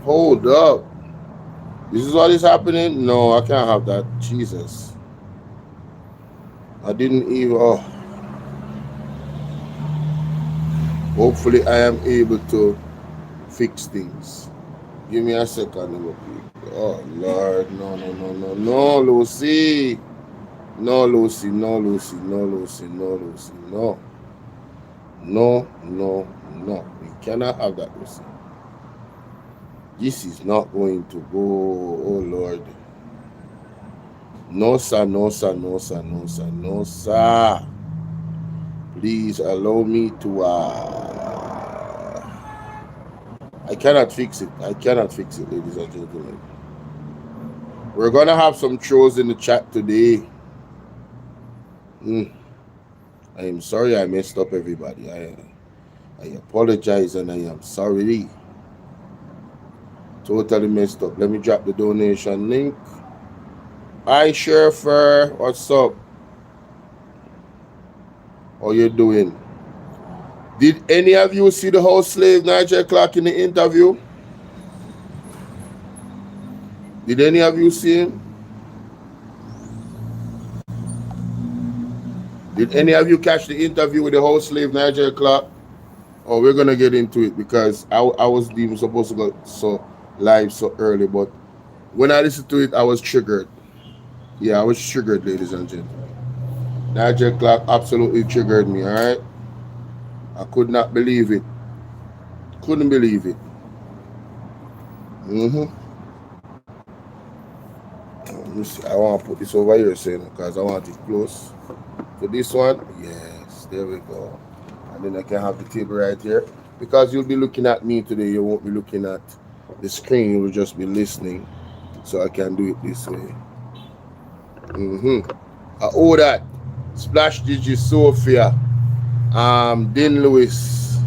Hold up. This is what is happening? No, I can't have that. Jesus. I didn't even. Oh, hopefully, I am able to fix things. Give me a second, please. Oh, Lord. No, no, no, no, no, Lucy. No, Lucy. No, Lucy. No, Lucy. No, Lucy. No. No, no, no. We cannot have that, Lucy. This is not going to go. Oh, Lord. No, sir. No, sir. No, sir. No, sir. No, sir. Please allow me to. I cannot fix it. I cannot fix it, ladies and gentlemen. We're gonna have some trolls in the chat today. I am sorry I messed up, everybody. I apologize and I am sorry. Totally messed up. Let me drop the donation link. Hi, Sherifer. What's up? How you doing? Did any of you see the house slave Nigel Clarke in the interview? Did any of you see him? Did any of you catch the interview with the house slave Nigel Clarke? Oh, we're gonna get into it because I was even supposed to go so live so early, but when I listened to it, I was triggered. Yeah, I was triggered, ladies and gentlemen. Nigel Clarke absolutely triggered me, alright? I could not believe it. Couldn't believe it. Let me see. I want to put this over here, saying, because I want it close to this one. Yes, there we go. And then I can have the table right here. Because you'll be looking at me today, you won't be looking at the screen, you will just be listening. So I can do it this way. Oh, that. Splash Gigi Sophia. Dean Lewis.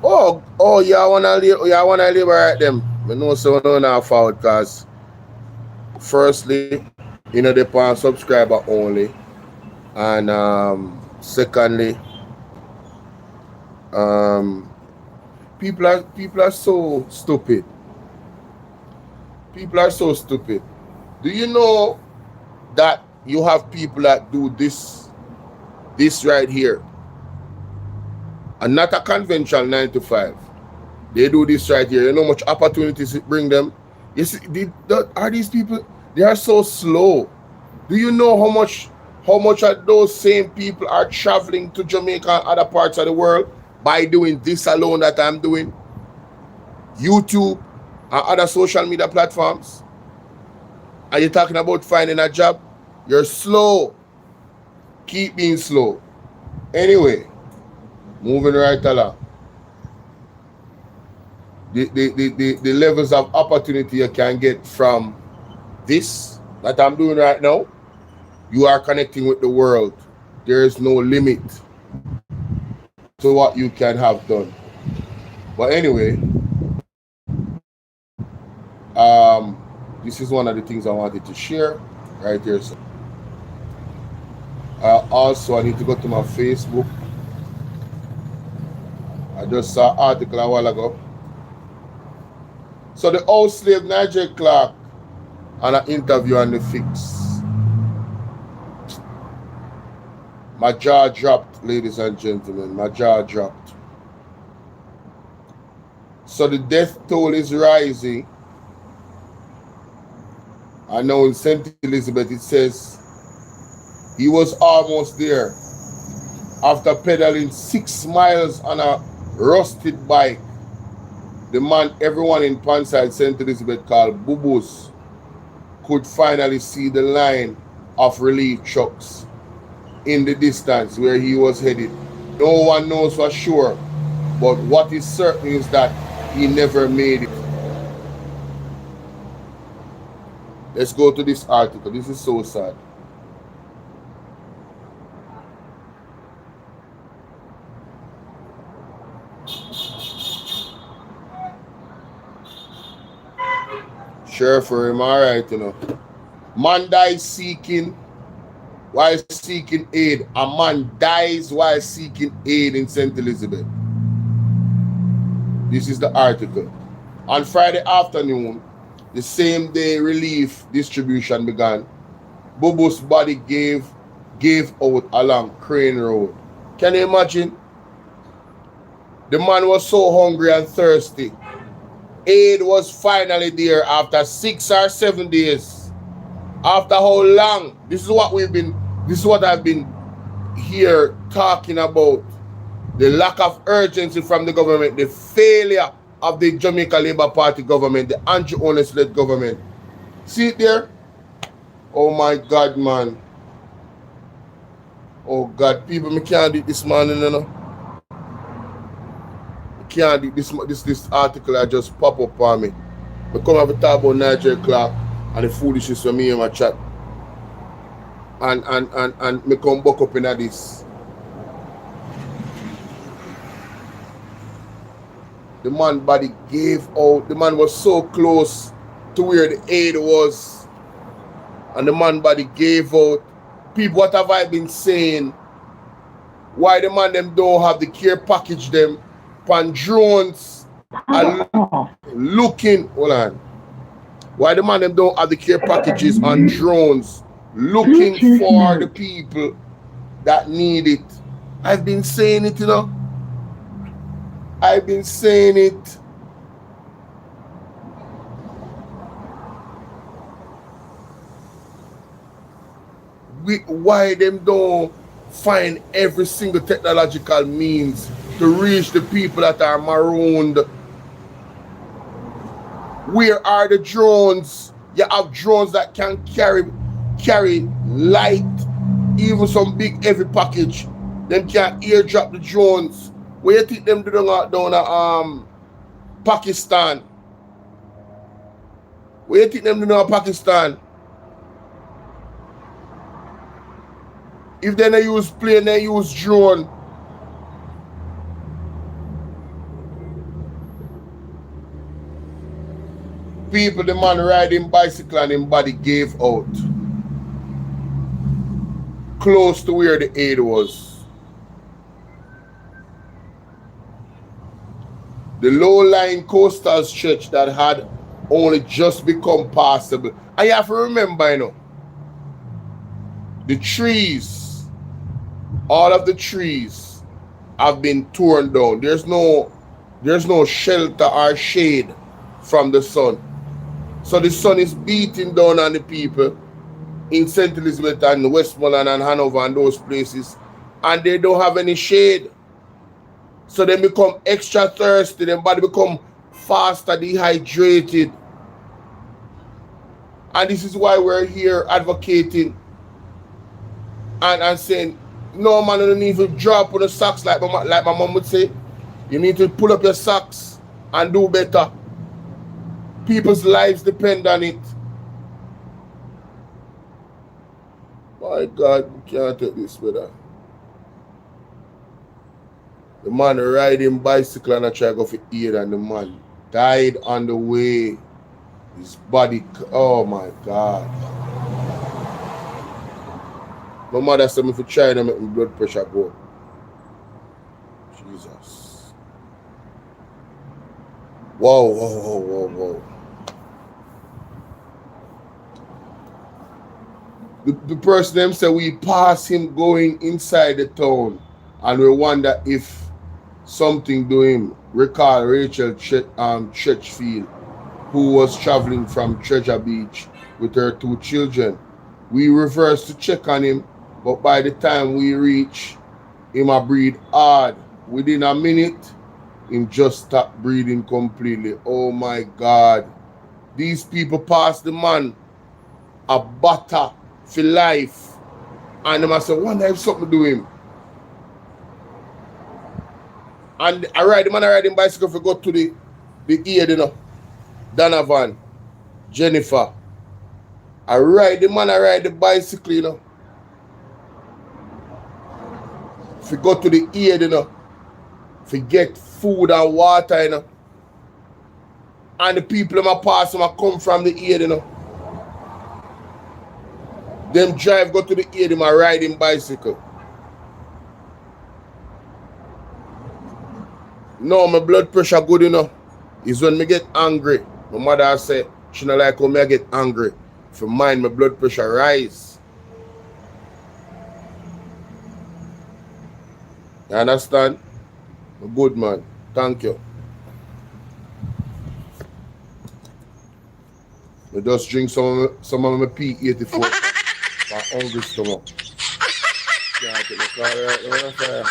Oh, y'all wanna liberate them. I know so no now forward because firstly, you know they pan subscriber only. And secondly, people are so stupid. People are so stupid. Do you know that you have people that do this right here? And not a conventional 9 to 5. They do this right here. You know how much opportunities it bring them? You see, are these people, they are so slow. Do you know how much of those same people are traveling to Jamaica and other parts of the world by doing this alone that I'm doing? YouTube and other social media platforms. Are you talking about finding a job? You're slow. Keep being slow. Anyway, moving right along. The levels of opportunity you can get from this that I'm doing right now, you are connecting with the world. There is no limit to what you can have done. But anyway, this is one of the things I wanted to share right here. So, also, I need to go to my Facebook. I just saw an article a while ago. So the old slave Nigel Clarke on an interview on the Fix. My jaw dropped, ladies and gentlemen. My jaw dropped. So the death toll is rising. I know in St. Elizabeth it says he was almost there after pedaling 6 miles on a rusted bike. The man everyone in Panside St. Elizabeth called Bubus could finally see the line of relief trucks in the distance where he was headed. No one knows for sure, but what is certain is that he never made it. Let's go to this article. This is so sad. Sure, for him, alright, you know. Man dies while seeking aid. A man dies while seeking aid in St. Elizabeth. This is the article. On Friday afternoon, the same day relief distribution began, Bobo's body gave out along Crane Road. Can you imagine? The man was so hungry and thirsty. Aid was finally there after 6 or 7 days. After how long? This is what I've been here talking about. The lack of urgency from the government, the failure of the Jamaica Labour Party government, the anti-honest-led government. See it there? Oh my God, man. Oh God, people, me can't do it this morning, you know. Can't do this article I just pop up on me. I come have a talk about Nigel, Clarke and the foolishness for me in my chat. And me come back up in this. The man body gave out. The man was so close to where the aid was. And the man body gave out. People, what have I been saying? Why the man them don't have the care package them? Pan drones are looking. Hold on. Why the man them don't have the care packages on drones looking for the people that need it? I've been saying it, you know. I've been saying it. Why them don't find every single technological means to reach the people that are marooned? Where are the drones? You have drones that can carry light, even some big heavy package. Them can airdrop the drones. Where you think them do down Pakistan? Where you think them do down Pakistan? If they don't use plane, they use drone. People, the man riding bicycle and his body gave out. Close to where the aid was. The low-lying coastal stretch that had only just become passable. And you have to remember, you know, the trees, all of the trees have been torn down. There's no shelter or shade from the sun. So the sun is beating down on the people in St. Elizabeth and Westmoreland and Hanover and those places, and they don't have any shade. So they become extra thirsty, their body become faster dehydrated. And this is why we're here advocating and saying, no man, you don't need to drop on the socks like my mom would say. You need to pull up your socks and do better. People's lives depend on it. My God, we can't take this, brother. The man riding bicycle and I try to go for aid and the man died on the way. His body, oh my God. My mother said me for trying to make my blood pressure go. Jesus. Whoa. The person them said we pass him going inside the town and we wonder if something to him. Recall Rachel Churchfield, who was traveling from Treasure Beach with her 2 children. We reversed to check on him, but by the time we reach him a breathe hard. Within a minute, him just stopped breathing completely. Oh my God. These people passed the man a butter for life. And they must say, wonder if something to do him. And the man riding bicycle for go to the aid, you know. Donovan, Jennifer. The man ride the bicycle, you know. If you go to the aid, you know. If you get food and water, you know. And the people that pass them come from the aid, you know. Them drive, go to the aid, them are riding bicycle. No, my blood pressure good enough. is when me get angry. My mother say she not like how me get angry. For mind my blood pressure rise. You understand? Good man. Thank you. I just drink some of my P84 for hungry stomach. Can't take the car right now.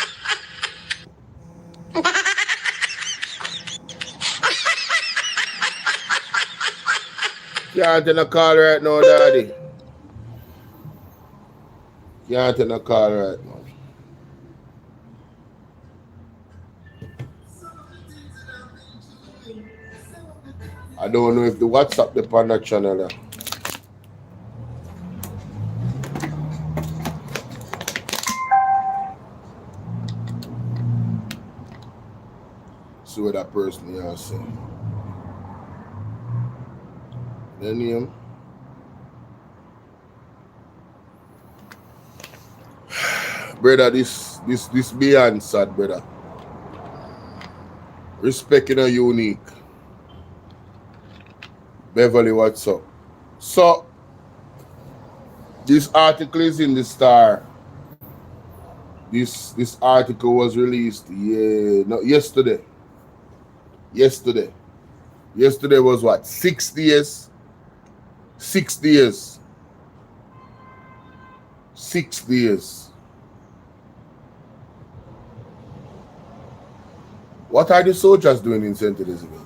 Can't take the call right now, daddy. Can't take the call right now. I don't know if the WhatsApp the on that channel. See what that person here say. The name. Brother, this be answered, brother. Respect in a unique. Beverly, what's up? So, this article is in the Star. This article was released yesterday. Yesterday was what? 6 days? 6 days. 6 days. What are the soldiers doing in St. Elizabeth?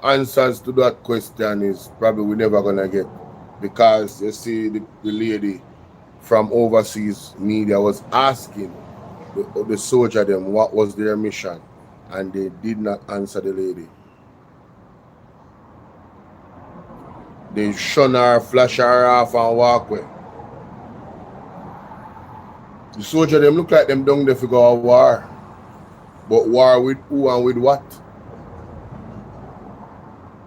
Answers to that question is probably we're never gonna get, because you see the lady from overseas media was asking the soldier them what was their mission, and they did not answer the lady. They shun her, flash her off and walk away. The soldier them look like them down there to go a war. But war with who and with what?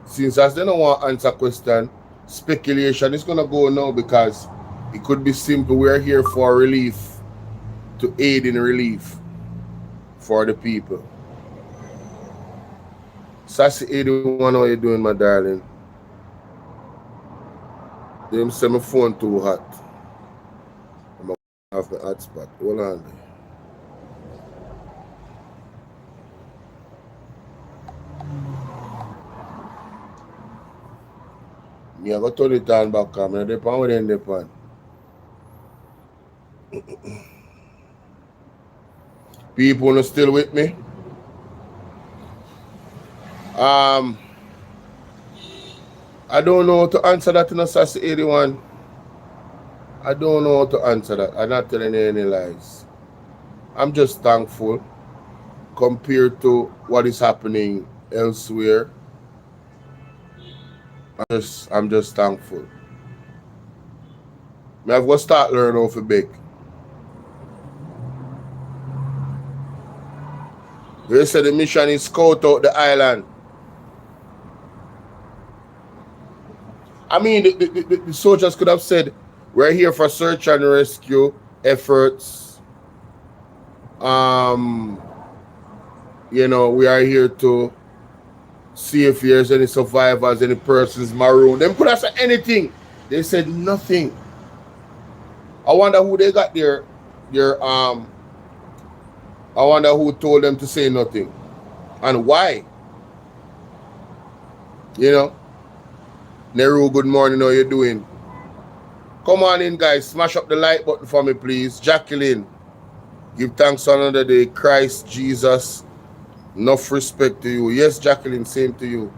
Since as they don't want to answer question, speculation is going to go now, because it could be simple. We're here for relief, to aid in relief for the people. Sassy 81, how you doing, my darling? Them say my phone too hot. I'm going to have my hotspot. Hold on there. Me I go turn it on back. I'm going to depend with them depend. People are still with me. I don't know how to answer that in a Sassy 81. I don't know how to answer that. I'm not telling you any lies. I'm just thankful compared to what is happening elsewhere. I'm just thankful. I've got to start learning how to bake. They said the mission is scout out the island. I mean, the soldiers could have said, we're here for search and rescue efforts. You know, we are here to see if there's any survivors, any persons marooned. Them could have said anything. They said nothing. I wonder who they got their I wonder who told them to say nothing and why. You know, Neru, good morning. How you doing? Come on in, guys. Smash up the like button for me, please. Jacqueline, give thanks on another day. Christ Jesus, enough respect to you. Yes, Jacqueline, same to you.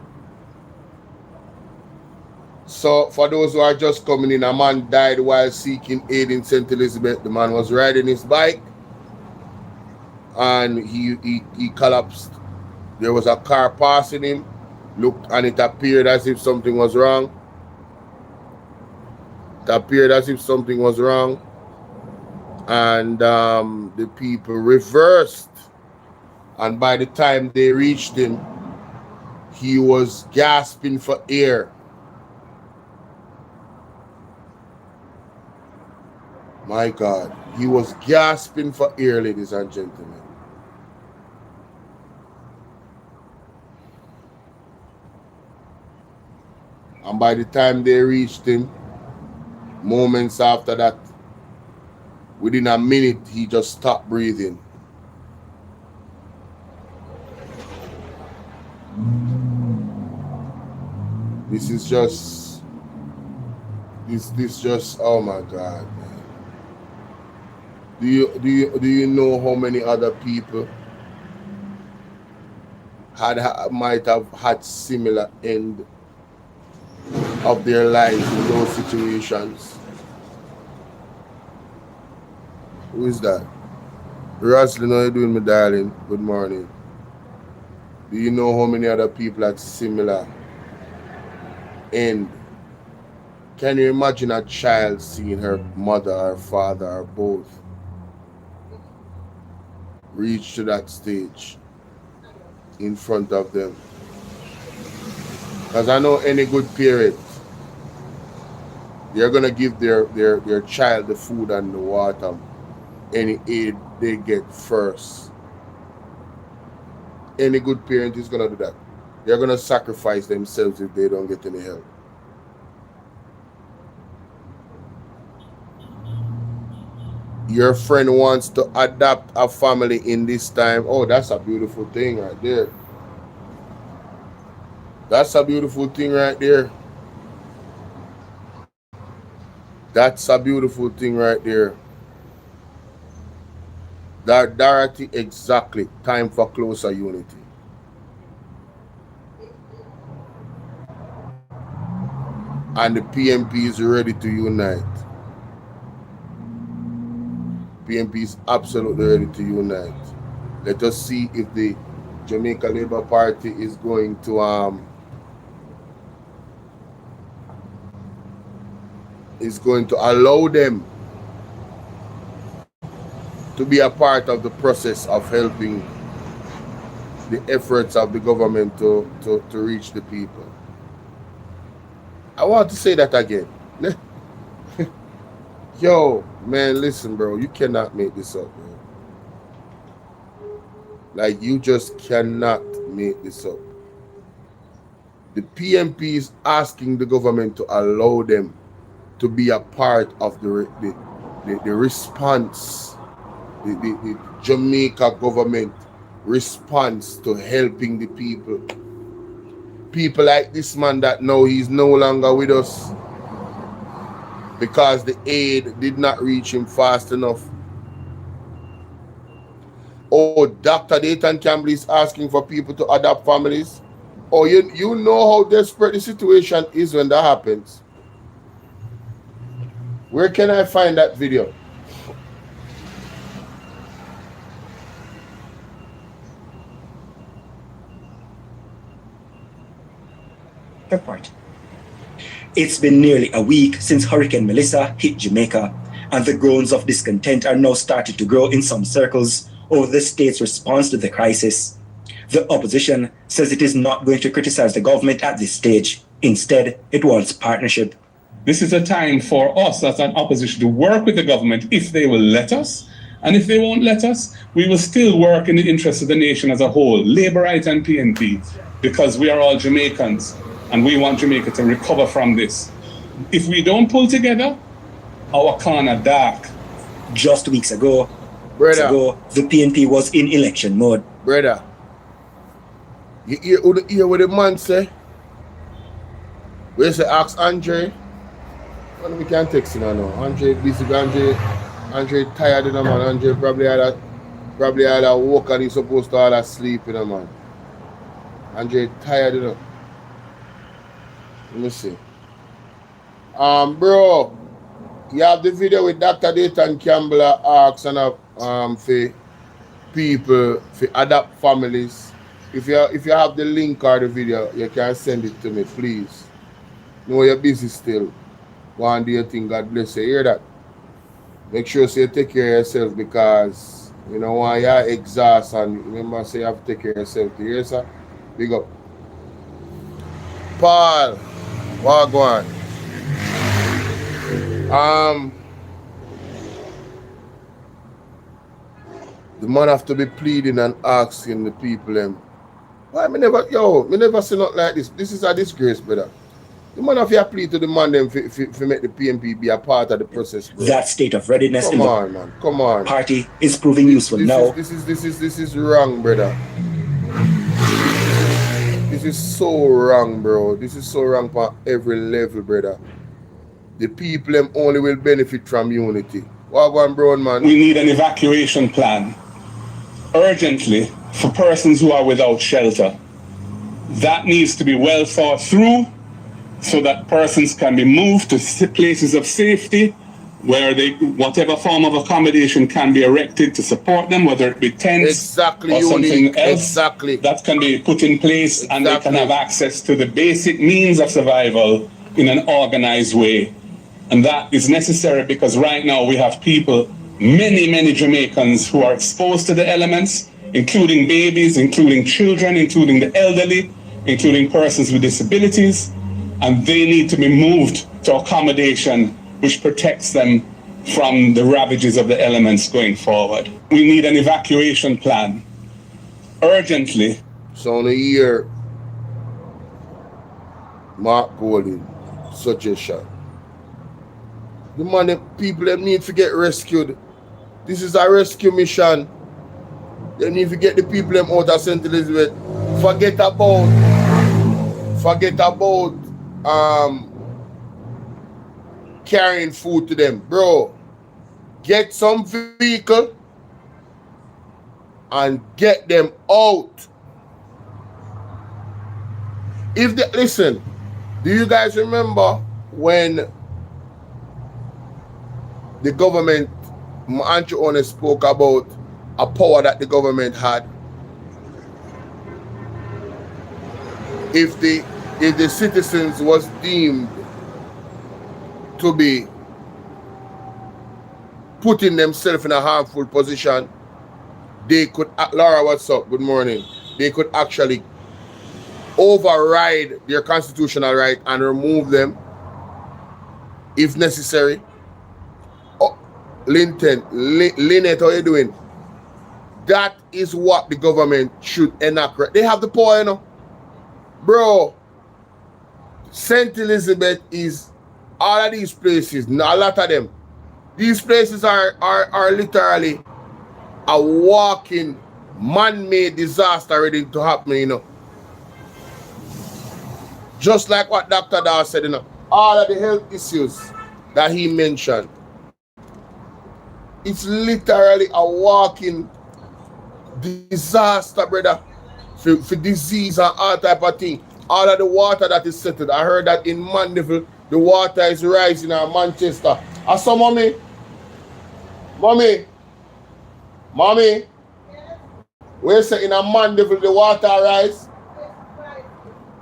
So, for those who are just coming in, a man died while seeking aid in St. Elizabeth. The man was riding his bike and he collapsed. There was a car passing him. Looked, and it appeared as if something was wrong. It appeared as if something was wrong. And the people reversed. And by the time they reached him, he was gasping for air. My God, he was gasping for air, ladies and gentlemen. And by the time they reached him, moments after that, within a minute, he just stopped breathing. This is just, this just, oh my God, man. Do you know how many other people might have had similar end of their lives in those situations? Who is that? Roslyn, how you doing, my darling? Good morning. Do you know how many other people had similar end? Can you imagine a child seeing her mother or father or both reach to that stage in front of them? Because I know any good parent, they're going to give their child the food and the water, any aid they get first. Any good parent is going to do that. They're going to sacrifice themselves if they don't get any help. Your friend wants to adopt a family in this time. Oh, that's a beautiful thing right there. That's a beautiful thing right there. That's a beautiful thing right there. That Dorothy, exactly. Time for closer unity. And the PMP is ready to unite. PMP is absolutely ready to unite. Let us see if the Jamaica Labour Party is going to allow them to be a part of the process of helping the efforts of the government to reach the people. I want to say that again. Yo, man, listen, bro. You cannot make this up, bro. Like, you just cannot make this up. The PMP is asking the government to allow them to be a part of the response, the Jamaica government response to helping the people. People like this man that know he's no longer with us because the aid did not reach him fast enough. Oh, Dr. Dayton Campbell is asking for people to adopt families. Oh, you know how desperate the situation is when that happens. Where can I find that video? Report. It's been nearly a week since Hurricane Melissa hit Jamaica, and the groans of discontent are now starting to grow in some circles over the state's response to the crisis. The opposition says it is not going to criticize the government at this stage. Instead, it wants partnership. This is a time for us as an opposition to work with the government if they will let us. And if they won't let us, we will still work in the interest of the nation as a whole, Labour Right and PNP, because we are all Jamaicans and we want Jamaica to recover from this. If we don't pull together, our corner dark. Just weeks ago, Brother, the PNP was in election mode. Brother, you hear what the man say? We say ask Andre. Well, we can't text him now. Andre busy. Andre tired, you know, man. Andre probably had a walk and he's supposed to have sleep, you know, man. Andre tired, you know. Let me see. Bro, you have the video with Dr. Dayton Campbell asking for people for adopt families. If you have the link or the video, you can send it to me, please. No, you're busy still. Go and do your thing. God bless you. Hear that? Make sure you take care of yourself, because you know when you're exhausted, and remember say you have to take care of yourself. You hear, sir? Big up. Paul, what go on? The man have to be pleading and asking the people why me never see nothing like this. This is a disgrace, brother. The man have to plea to the man them to make the PNP be a part of the process, bro. That state of readiness Come in the on, man. Come on. party is proving useful now. This is wrong, brother. This is so wrong, bro. This is so wrong for every level, brother. The people them only will benefit from unity. What one, bro, man? We need an evacuation plan urgently for persons who are without shelter. That needs to be well thought through so that persons can be moved to places of safety where whatever form of accommodation can be erected to support them, whether it be tents or something else that can be put in place, and they can have access to the basic means of survival in an organized way. And that is necessary because right now we have people, many Jamaicans who are exposed to the elements, including babies, including children, including the elderly, including persons with disabilities, and they need to be moved to accommodation which protects them from the ravages of the elements going forward. We need an evacuation plan urgently. So in a year, Mark Golden suggestion. The man, the people them need to get rescued. This is a rescue mission. They need to get the people them out of St. Elizabeth. Forget about carrying food to them. Bro, get some vehicle and get them out. Listen, do you guys remember when the government, Auntie One spoke about a power that the government had? If the citizens was deemed to be putting themselves in a harmful position, they could, Laura, what's up? Good morning. They could actually override their constitutional right and remove them if necessary. Oh, Lynette, how you doing? That is what the government should enact. They have the power, you know. Bro, St. Elizabeth is all of these places, a lot of them. These places are literally a walking man-made disaster ready to happen, you know. Just like what Dr. Dar said, you know, all of the health issues that he mentioned. It's literally a walking disaster, brother, for disease and all type of thing. All of the water that is settled. I heard that in Mandeville, the water is rising in Manchester. I saw mommy, where say in a Mandeville the water rise?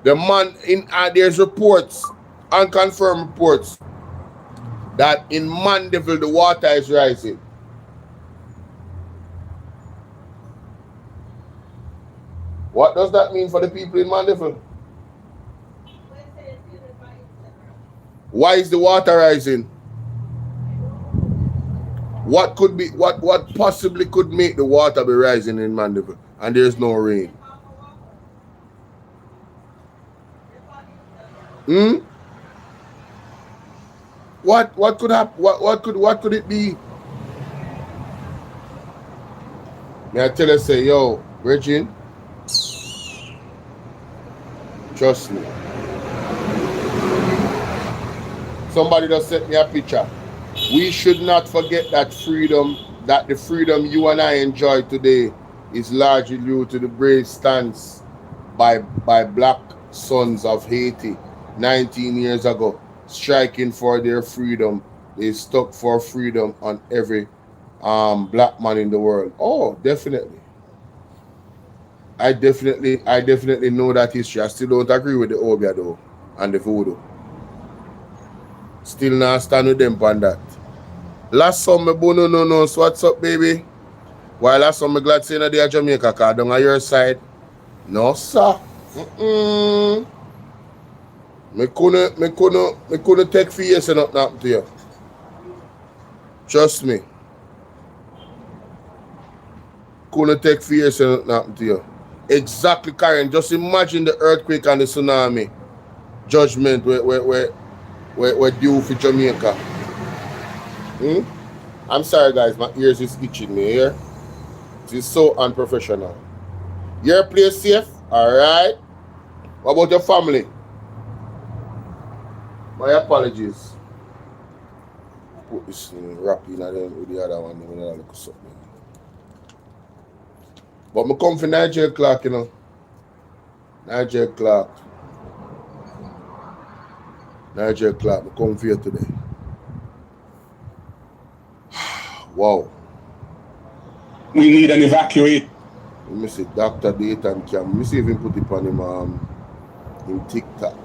The man there's reports, unconfirmed reports, that in Mandeville the water is rising. What does that mean for the people in Mandeville? Why is the water rising? What possibly could make the water be rising in Mandeville and there's no rain? What could happen? What could it be? May I tell you, say, yo, Virgin, trust me. Somebody just sent me a picture. We should not forget that the freedom you and I enjoy today is largely due to the brave stance by black sons of Haiti 19 years ago, striking for their freedom. They stuck for freedom on every black man in the world. Oh, definitely. I definitely know that history. I still don't agree with the Obia though and the Voodoo. Still not stand with them on that. Last summer, Bono no. So what's up, baby? While last summer, glad saying that they are Jamaica car down on your side. No, sir. Me couldn't take for years and nothing happen to you. Trust me. Couldn't take for years and nothing happen to you. Exactly, Karen. Just imagine the earthquake and the tsunami. judgment we're due for Jamaica. I'm sorry guys, my ears is itching me here. It is so unprofessional. Your place safe? Alright. What about your family? My apologies. Put this wrap in with the other one. Look something. But I come for Nigel Clarke, you know. Nigel Clarke. Nigel Clarke, I come for you today. Wow. We need an evacuate. Let me see, Dr. Dayton Cam. Let me see if he put it on him TikTok.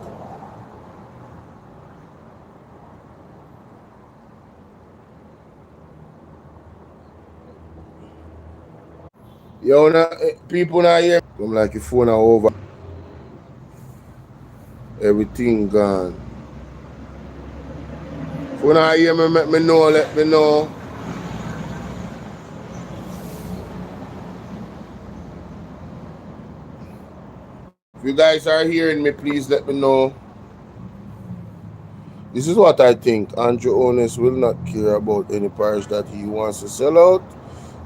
Yo, people now here. I'm like, your phone are over. Everything gone. Phone are here, let me know. If you guys are hearing me, please let me know. This is what I think. Andrew Onis will not care about any parish that he wants to sell out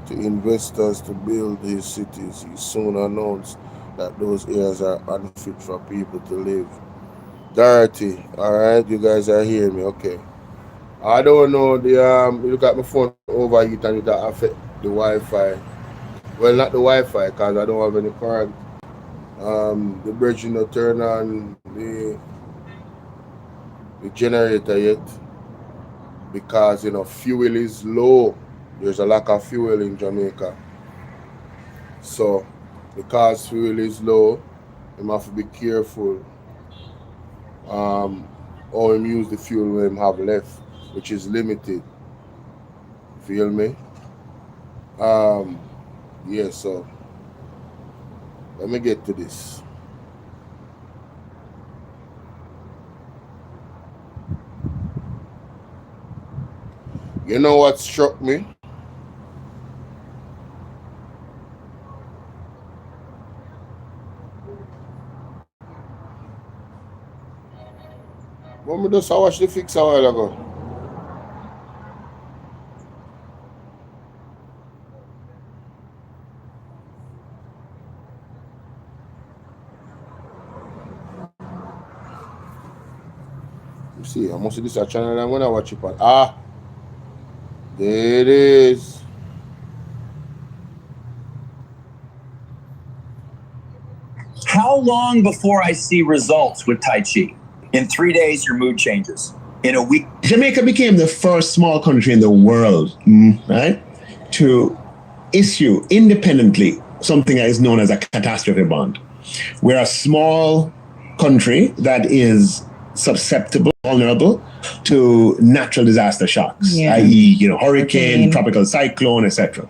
to investors to build his cities. He soon announced that those areas are unfit for people to live. Dorothy, alright, you guys are hearing me, okay. I don't know, you look at my phone overheat and it affect the Wi-Fi. Well, not the Wi-Fi, because I don't have any current. The bridge not turn on the generator yet because fuel is low. There's a lack of fuel in Jamaica. So because fuel is low, you have to be careful how him use the fuel we have left, which is limited. Feel me? Yeah, so let me get to this. You know what struck me? When we just watch the fix a while ago. You see, I must see this a channel I'm gonna watch it on. There it is. How long before I see results with Tai Chi? In 3 days, your mood changes. In a week. Jamaica became the first small country in the world, right, to issue independently something that is known as a catastrophe bond. We're a small country that is susceptible, vulnerable to natural disaster shocks, i.e., hurricane, tropical cyclone, etc.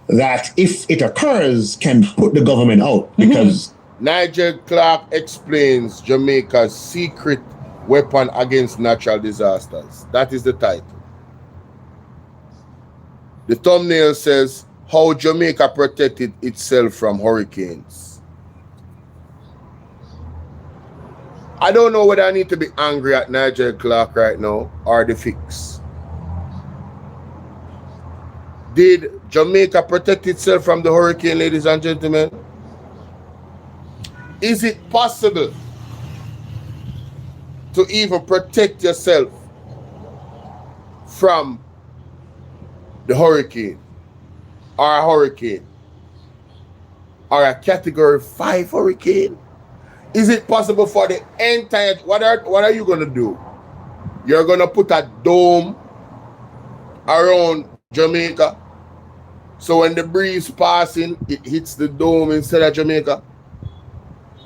That if it occurs, can put the government out because Nigel Clarke explains Jamaica's secret weapon against natural disasters. That is the title. The thumbnail says, How Jamaica Protected Itself from Hurricanes. I don't know whether I need to be angry at Nigel Clarke right now or the fix. Did Jamaica protect itself from the hurricane, ladies and gentlemen? Is it possible to even protect yourself from the hurricane or a hurricane or a category 5 hurricane? Is it possible for the entire, what are you going to do? You're going to put a dome around Jamaica so when the breeze passing, it hits the dome instead of Jamaica?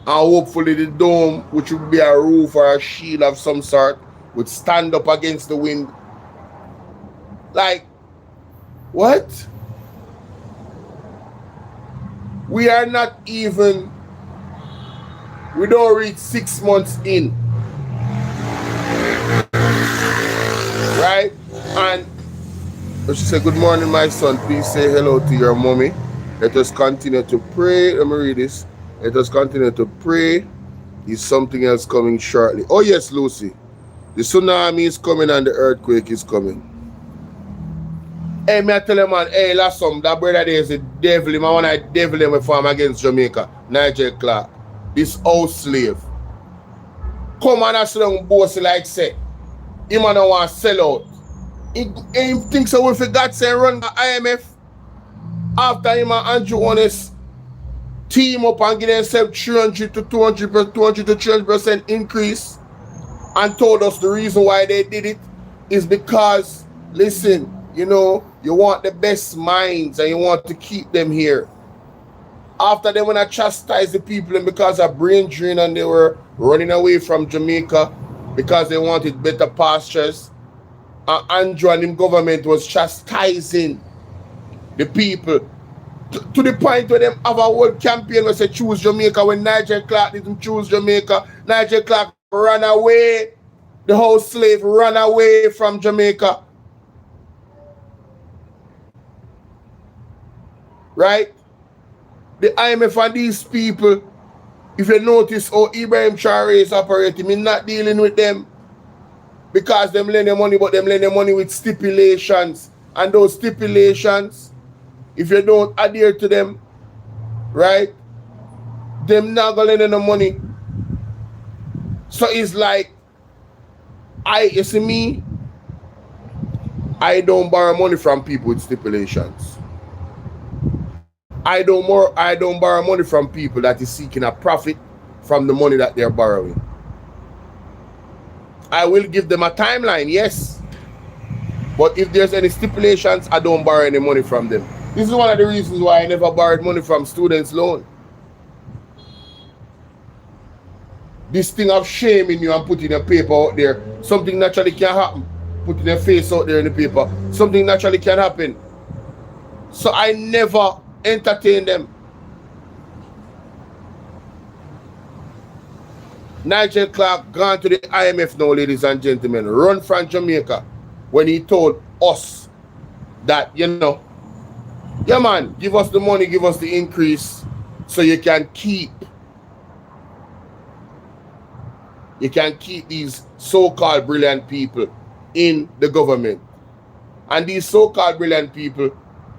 And hopefully the dome, which would be a roof or a shield of some sort, would stand up against the wind. Like, what? We are not even, we don't reach 6 months in. Right? And she said, good morning, my son. Please say hello to your mommy. Let us continue to pray. Let me read this. Let us continue to pray Is something else coming shortly? Oh yes, Lucy. The tsunami is coming and the earthquake is coming. Hey, me I tell you, man, hey, last some, that brother there is a devil. I want to devil him farm against Jamaica. Nigel Clarke. This house slave. Come on and sit down bossy like say. Him and don't want to sell out. He thinks so if he got say run the IMF. After him and Andrew Honest team up and give themselves 300 to 300% increase and told us the reason why they did it is because, listen, you know, you want the best minds and you want to keep them here. After they want to chastise the people and because of brain drain and they were running away from Jamaica because they wanted better pastures, and Andrew and him government was chastising the people to the point where them have a whole campaign where say choose Jamaica. When Nigel Clarke didn't choose Jamaica, Nigel Clarke ran away. The whole slave ran away from Jamaica. Right? The IMF and these people, if you notice how Ibrahim Traore is operating, I'm not dealing with them because them lend their money, but them lend their money with stipulations. And those stipulations, if you don't adhere to them, right, them not gonna lend no money. So it's like, you see me, I don't borrow money from people with stipulations. I don't borrow money from people that is seeking a profit from the money that they're borrowing. I will give them a timeline, yes. But if there's any stipulations, I don't borrow any money from them. This is one of the reasons why I never borrowed money from students' loan. This thing of shaming you and putting your paper out there, something naturally can happen. Putting your face out there in the paper, something naturally can happen. So I never entertain them. Nigel Clarke gone to the IMF now, ladies and gentlemen, run from Jamaica when he told us that, you know, yeah man, give us the money, give us the increase so you can keep these so-called brilliant people in the government. And these so-called brilliant people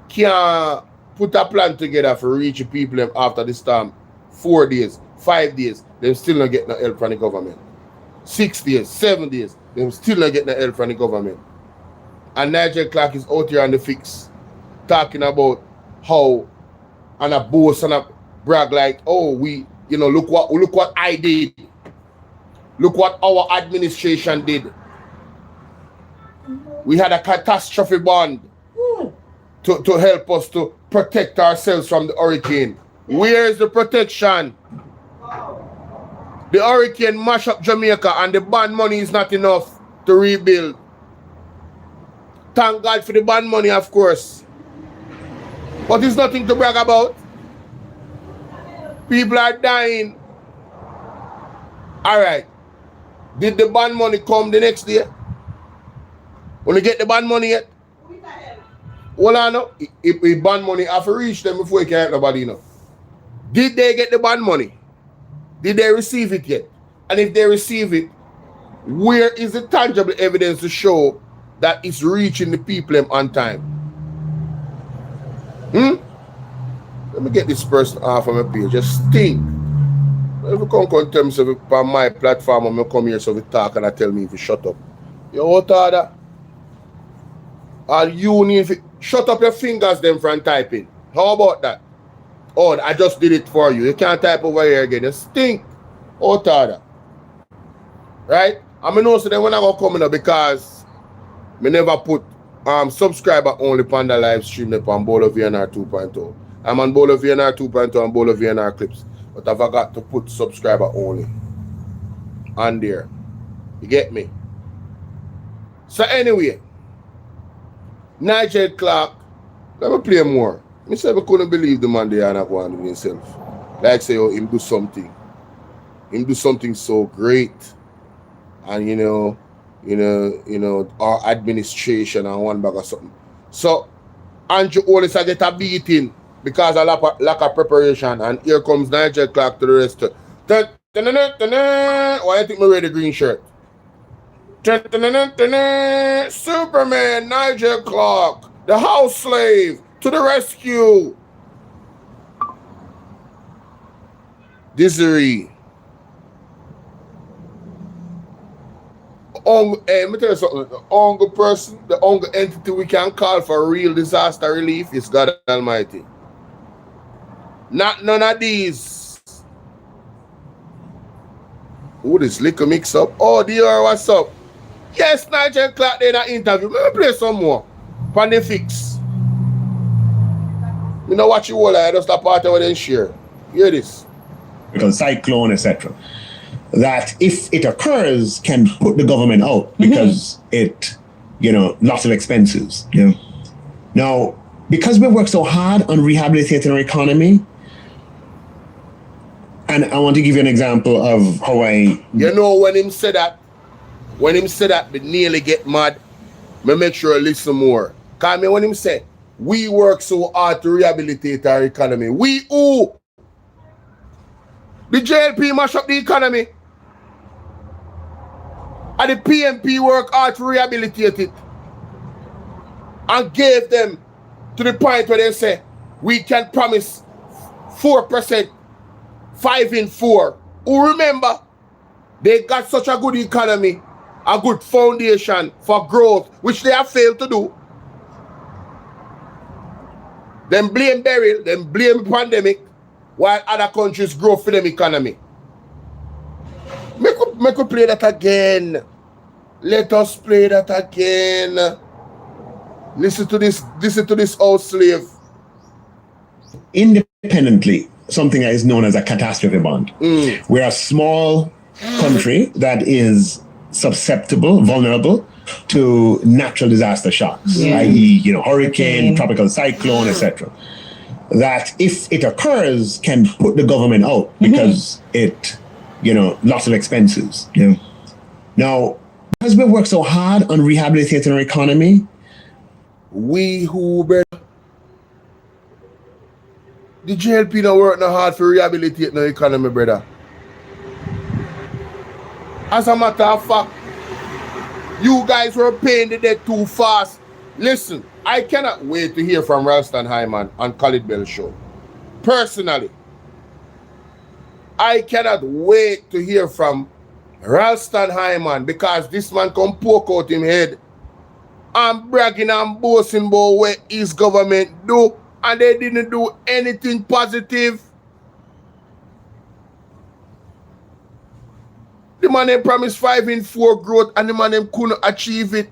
can't put a plan together for reach the people after this time. 4 days, 5 days, they still not get no help from the government. 6 days, 7 days, they still not get no help from the government. And Nigel Clarke is out here on the fix, talking about how, and a boast and a brag like, oh, we, you know, look what I did. Look what our administration did. We had a catastrophe bond to help us to protect ourselves from the hurricane. Where is the protection? The hurricane mashed up Jamaica and the bond money is not enough to rebuild. Thank God for the bond money, of course. But it's nothing to brag about. People are dying. All right. Did the bond money come the next day? When you get the bond money yet? Well, I know. If the bond money have to reach them before you can help nobody, you know. Did they get the bond money? Did they receive it yet? And if they receive it, where is the tangible evidence to show that it's reaching the people on time? Let me get this person off of my page. Just think. If you come in terms of on my platform, I'm come here so we talk and I tell me if you shut up. You what other? Or you need to shut up your fingers them from typing. How about that? Oh, I just did it for you. You can't type over here again. You stink. What other? Right? I know so then when I go coming up because me never put subscriber only on the live stream on Bolo VNR 2.0. I'm on Bolo VNR 2.0 and Bolo VNR clips. But I forgot to put subscriber only on there. You get me? So anyway, Nigel Clarke, let me play more. I said I couldn't believe the man there not going to do himself. Like say, oh, him do something. Him do something so great. And you know, our administration and one bag or something. So Andrew always get a beating because of lack of preparation. And here comes Nigel Clarke to the rest. Why you think me wear the green shirt? Superman, Nigel Clarke, the house slave, to the rescue. Misery. Let me tell you something. The only person, the only entity we can call for real disaster relief is God Almighty. Not none of these. Oh, this liquor mix up. Oh, dear, what's up? Yes, Nigel Clarke in that interview. Let me play some more. Pan the fix. You know what you all I just a part of it share. Hear this. Because cyclone, etc. That if it occurs can put the government out because it, lots of expenses. Yeah. Now, because we work so hard on rehabilitating our economy, and I want to give you an example of how when him said that, we nearly get mad. Me make sure I listen more. Cause me when him say, we work so hard to rehabilitate our economy. We who? The JLP mash up the economy. And the PMP work hard to rehabilitate it. And gave them to the point where they say, we can promise 4%, 5 in 4. Who remember, they got such a good economy, a good foundation for growth, which they have failed to do. Then blame Beryl, then blame pandemic, while other countries grow for them economy. Make us play that again. Let us play that again. Listen to this old slave. independently something that is known as a catastrophe bond. We're a small country that is susceptible, vulnerable to natural disaster shocks, i.e., hurricane, tropical cyclone, etc. That if it occurs, can put the government out because it, lots of expenses. Now, because we work so hard on rehabilitating our economy, the JLP not work no hard for rehabilitating the economy, brother. As a matter of fact, you guys were paying the debt too fast. Listen, I cannot wait to hear from Ralston Hyman on Khalid Bell show. Personally, I cannot wait to hear from Ralston Hyman because this man come poke out him head and bragging and boasting about what his government do, and they didn't do anything positive. The man them promised 5 in 4 growth and the man them couldn't achieve it.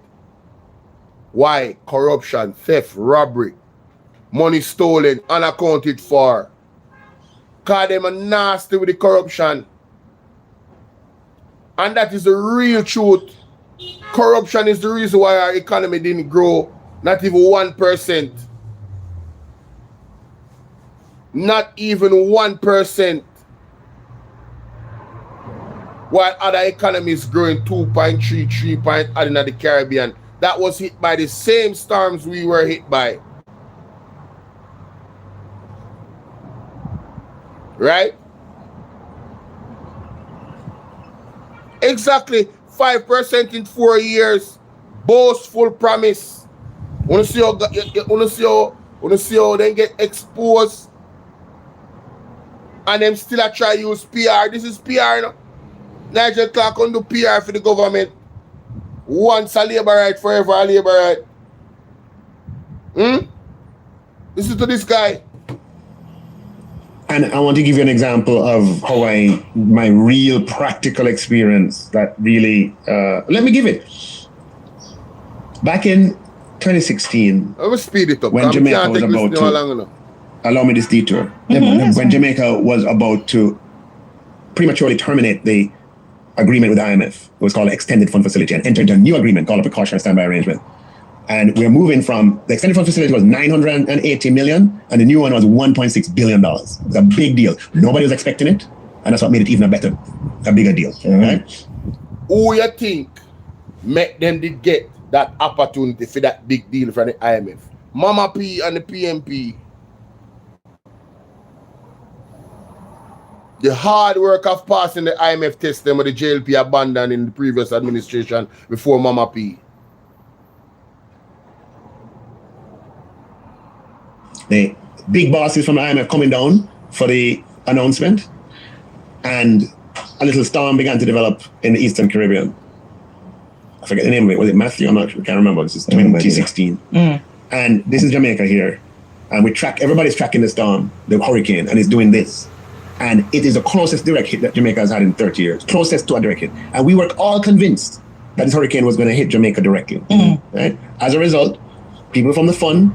Why? Corruption, theft, robbery, money stolen, unaccounted for. Cause them are nasty with the corruption. And that is the real truth. Corruption is the reason why our economy didn't grow, not even 1%. Not even 1%. While other economies growing 2.3, 3.8 in the Caribbean. That was hit by the same storms we were hit by. Right? Exactly. 5% in 4 years. Boastful promise. Wanna see how they get exposed? And them still try to use PR. This is PR, no? Nigel Clarke can do PR for the government. Once a labor right, forever a labor right. Listen to this guy. and I want to give you an example of how my real practical experience that really, let me give it. Back in 2016, I will speed it up. when Jamaica was about to, allow me this detour, when Jamaica was about to prematurely terminate the agreement with the IMF, it was called an Extended Fund Facility, and entered into a new agreement called a Precautionary Standby Arrangement. And we're moving from, the Extended Fund Facility was 980 million, and the new one was $1.6 billion. It was a big deal. Nobody was expecting it, and that's what made it even a bigger deal. Right? Who you think make them did get that opportunity for that big deal from the IMF? Mama P and the PMP. the hard work of passing the IMF test them with the JLP abandoned in the previous administration before Mama P. The big bosses from the IMF coming down for the announcement, and a little storm began to develop in the Eastern Caribbean. I forget the name of it. Was it Matthew? I'm not sure. I can't remember. This is 2016. And this is Jamaica here. And everybody's tracking the storm, the hurricane, and it's doing this. And it is the closest direct hit that Jamaica has had in 30 years. Closest to a direct hit. And we were all convinced that this hurricane was going to hit Jamaica directly. Right? As a result, people from the fund,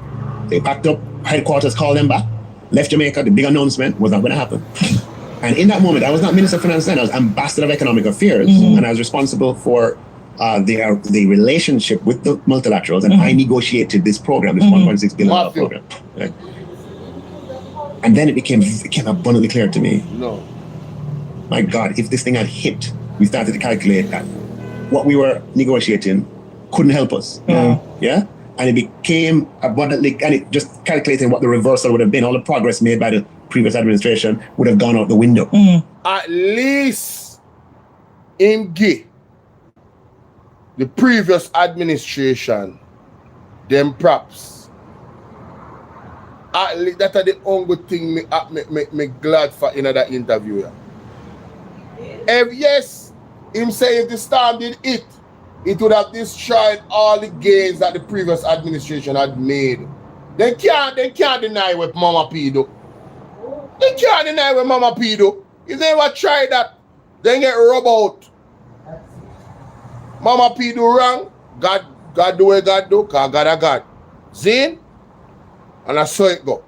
they packed up, headquarters called them back, left Jamaica. The big announcement was not going to happen. And in that moment, I was not Minister of Finance then, I was Ambassador of Economic Affairs, and I was responsible for the relationship with the multilaterals, and I negotiated this program, this $1.6 billion program. Right? And then it became abundantly clear to me, No. my God, if this thing had hit, we started to calculate that what we were negotiating couldn't help us. Yeah? And it became abundantly, and it just calculated what the reversal would have been. All the progress made by the previous administration would have gone out the window. At least in the previous administration, them props. At least that are the only thing me glad for in that interview. Yes, him say if the storm did it would have destroyed all the gains that the previous administration had made. They can't deny what Mama P do. They can't deny what Mama P do. If they ever try that, they get rubbed out. Mama P do wrong, God do what God do, because God a God. See? And that's how it go.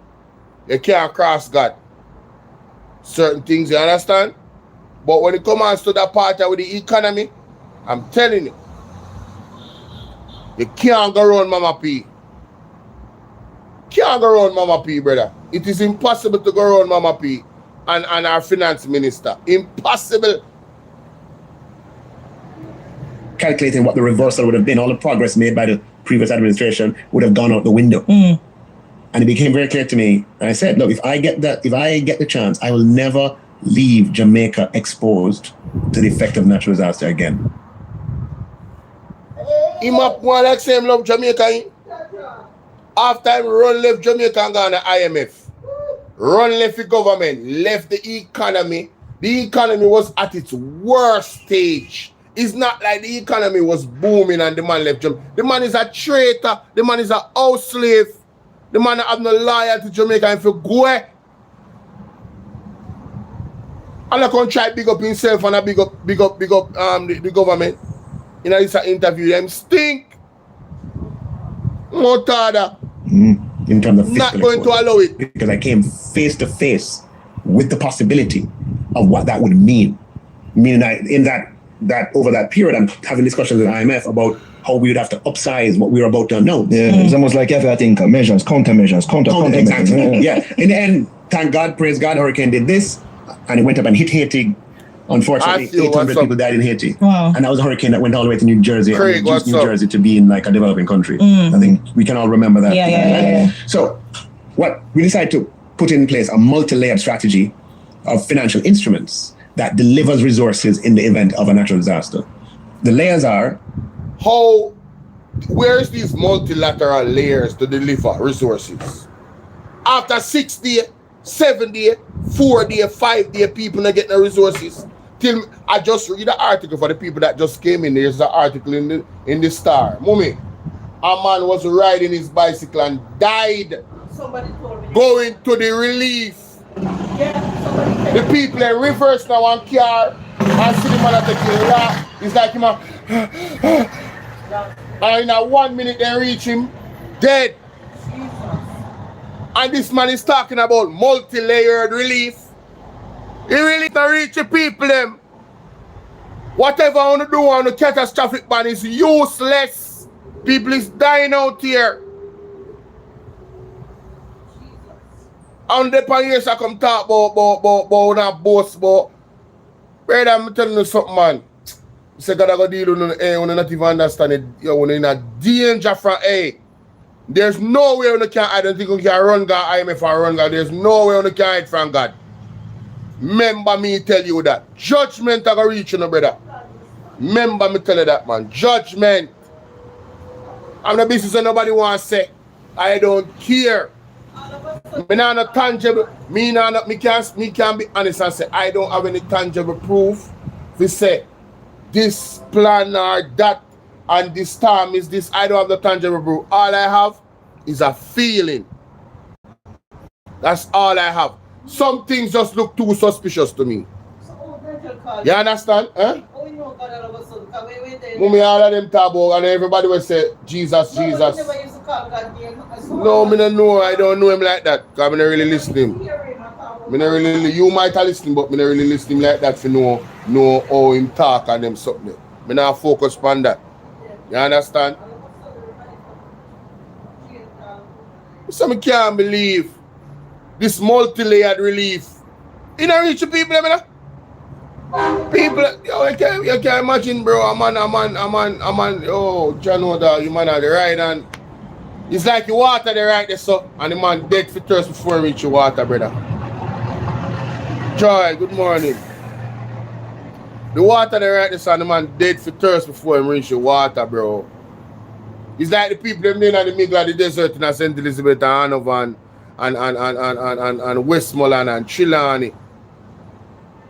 You can't cross God. Certain things, you understand? But when it comes to that part with the economy, I'm telling you, you can't go around Mama P. Can't go around Mama P, brother. It is impossible to go around Mama P and our finance minister. Impossible. Calculating what the reversal would have been, all the progress made by the previous administration would have gone out the window. And it became very clear to me, and I said, look, if I get the chance, I will never leave Jamaica exposed to the effect of natural disaster again. Him up one like same love Jamaica. After him run left Jamaica and gone to IMF. Run left the government, left the economy. The economy was at its worst stage. It's not like the economy was booming and the man left Jamaica. The man is a traitor. The man is a house slave. The man have no loyalty to Jamaica and for go. And I can try big up himself and big up the government. You know, this interview them stink. Motada. In terms of fiscal not going to allow it. Because I came face to face with the possibility of what that would mean. Meaning that over that period, I'm having discussions with IMF about how we would have to upsize what we were about to announce. Yeah, it's almost like everything, measures, countermeasures. Exactly. Yeah. In the end, thank God, praise God, hurricane did this, and it went up and hit Haiti. Unfortunately, 800 people died in Haiti. Wow. And that was a hurricane that went all the way to New Jersey. Craig, and reduced New what's up? Jersey to being like a developing country. I think we can all remember that. Yeah. So what we decided to put in place a multi-layered strategy of financial instruments that delivers resources in the event of a natural disaster. The layers are where is these multilateral layers to deliver resources? After 6 days, 7 days, 4 days, 5 days, people not getting the resources. Till I just read the article for the people that just came in. There's an article in the Star. Mommy, a man was riding his bicycle and died. Somebody told me. Going to the relief. Yeah, somebody The people in reverse now on car and see the man at the laugh. It's like him and in a 1 minute they reach him dead. And this man is talking about multi-layered relief. He really to reach the people them. Whatever I want to do on the catastrophic ban is useless. People is dying out here. And the pioneers I come talk about that boss, but brother, I'm telling you something, man. You say God I go deal with you when you not even understand it. You're in a danger from There's no way you can I don't think you can run God IMF or run God. There's no way you can hide from God. Remember me tell you that. Judgment are gonna reach you, no brother. Remember me tell you that, man. Judgment. I'm the business that nobody wants to say. I don't care. Me not no tangible. Me can be honest and say I don't have any tangible proof. We say this plan or that and this time is this. I don't have the tangible proof. All I have is a feeling. That's all I have. Some things just look too suspicious to me. You understand? Eh? Mummy, all of them talk about and everybody will say Jesus, Jesus. No, me don't know. I don't know him like that. Because I don't really listen to him. You might have listened, but I don't really listen to him like that for know how him talk and them something. I not focus on that. You understand? So I can't believe this multi-layered relief. You know reach the people, you know? People, yo, you can't imagine, bro. A man, oh, John Oda, you man on the right hand. It's like you water the right there, so, and the man dead for thirst before he reach the water, brother. Joy, good morning. The water the right there, so, and the man dead for thirst before he reach the water, bro. It's like the people them in the middle of the desert in St. Elizabeth and Hanover and Westmoreland and Trelawney.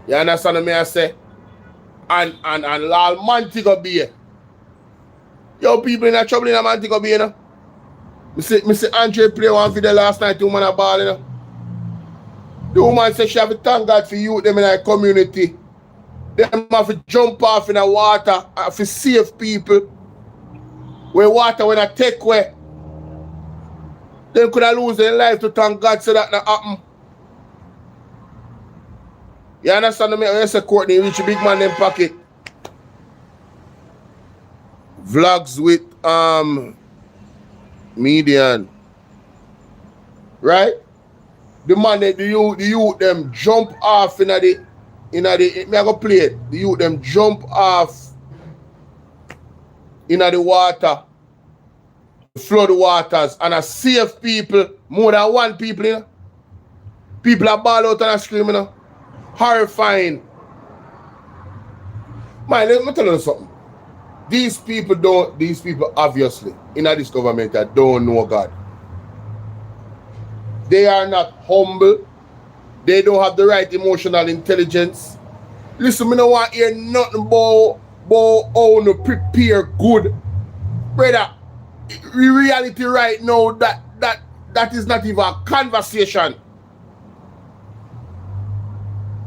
You understand what I say? And all Montego Bay. Yo, people in trouble in Montego Bay, you know? Me see Andre play one video last night, the woman a ball, you know? The woman said she have to thank God for you, them in our community. Them have to jump off in the water to save people. Where water when I take away. They could have lose their life to thank God so that not happen. You understand me? I say Courtney reach a big man in pocket. Vlogs with median. Right? The man the youth them jump off in the me I go play it. The youth them jump off in the water. Flood waters and I save people, more than one people, you know. People are ball out and scream, you know. Horrifying. Man, let me tell you something. These people obviously in this government that don't know God. They are not humble. They don't have the right emotional intelligence. Listen, me don't want to hear nothing about how to prepare good. Brother, in reality right now, that is not even a conversation.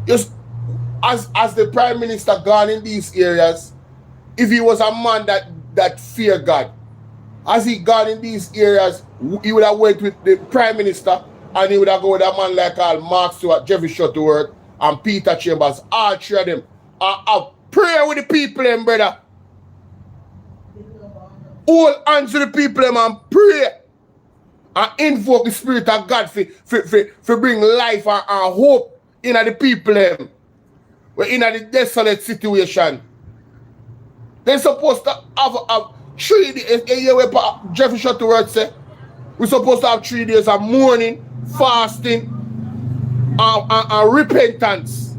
Just as the Prime Minister gone in these areas, if he was a man that fear God, as he gone in these areas, he would have went with the Prime Minister and he would have gone with a man like Mark Stewart, Jeffrey Shuttleworth, and Peter Chambers, all three of them. Pray with the people, them, brother. Hold hands to the people, them, and pray. And invoke the Spirit of God for bring life and hope in the people, them. We're in a desolate situation. They're supposed to have 3 days. Jeffrey Shuttleworth said, we're supposed to have 3 days of mourning, fasting, and repentance.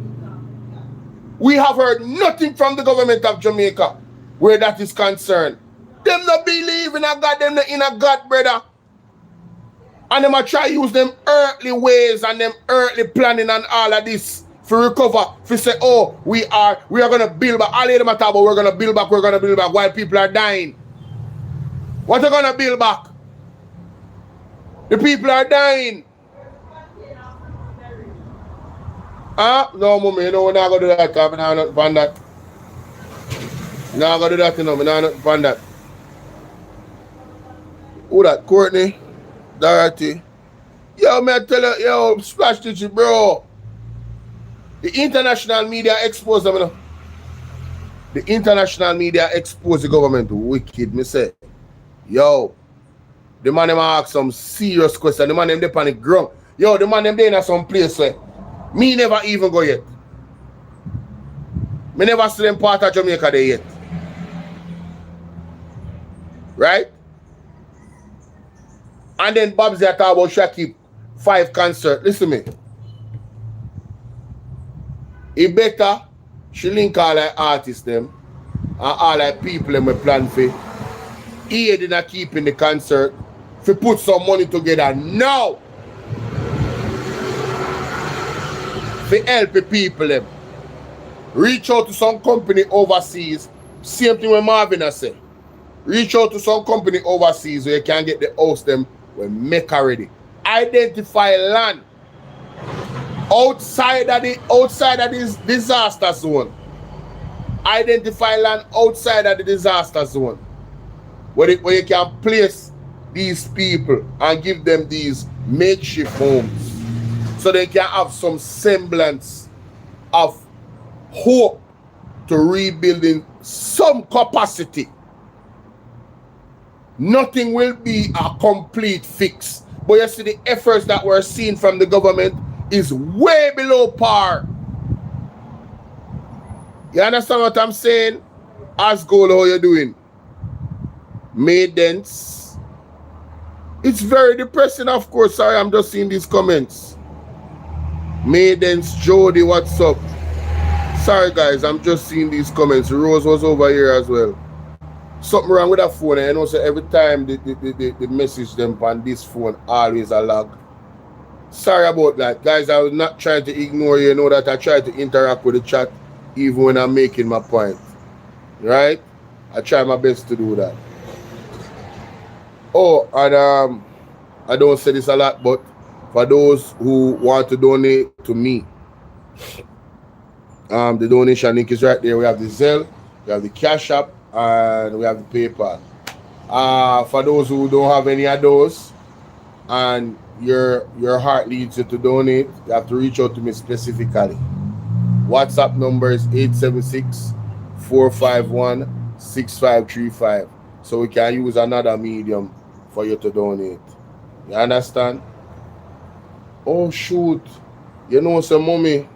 We have heard nothing from the government of Jamaica where that is concerned. Them not believe in a God, them not in a God, brother. And them a try use them earthly ways and them earthly planning and all of this for recover. For say, oh, we are gonna build back. All of them are talking about we're gonna build back while people are dying. What are gonna build back? The people are dying. No, mommy, you know, we're not gonna do that, because I'm not fun that. Not gonna do that, you know, we're not fun that. Who that? Courtney? Dorothy? Yo, man, I tell you, yo, Splash Stitch, bro. The international media exposed them, you know. The international media exposed the government wicked, me say. Yo, the man them ask some serious question. The man them dey on the ground. Yo, the man them dey in some place where me never even go yet. Me never see them part of Jamaica there yet. Right? And then Babs they talk about Shaki 5 concert. Listen to me. It better she link all the artists them and all the people them we plan for aid in a keeping the concert, for put some money together now for help the people them. Reach out to some company overseas. Same thing when Marvin has said. Reach out to some company overseas where you can get the house them we make already. Identify land outside of this disaster zone. Identify land outside of the disaster zone. Where you can place these people and give them these makeshift homes so they can have some semblance of hope to rebuilding some capacity. Nothing will be a complete fix. But you see the efforts that we're seeing from the government is way below par. You understand what I'm saying? Ask Bolo how you doing. Maidens. It's very depressing, of course. Sorry, I'm just seeing these comments. Maidens, Jody, what's up? Sorry guys, I'm just seeing these comments. Rose was over here as well. Something wrong with that phone. I know so every time the message them on this phone always a lag. Sorry about that. Guys, I was not trying to ignore you. You know that I try to interact with the chat even when I'm making my point. Right? I try my best to do that. Oh, and I don't say this a lot, but for those who want to donate to me, the donation link is right there. We have the Zelle, we have the Cash App, and we have the PayPal. For those who don't have any of those and your heart leads you to donate, you have to reach out to me specifically. WhatsApp number is 876-451-6535. So we can use another medium for you to donate. You understand? Oh shoot. You know some mommy.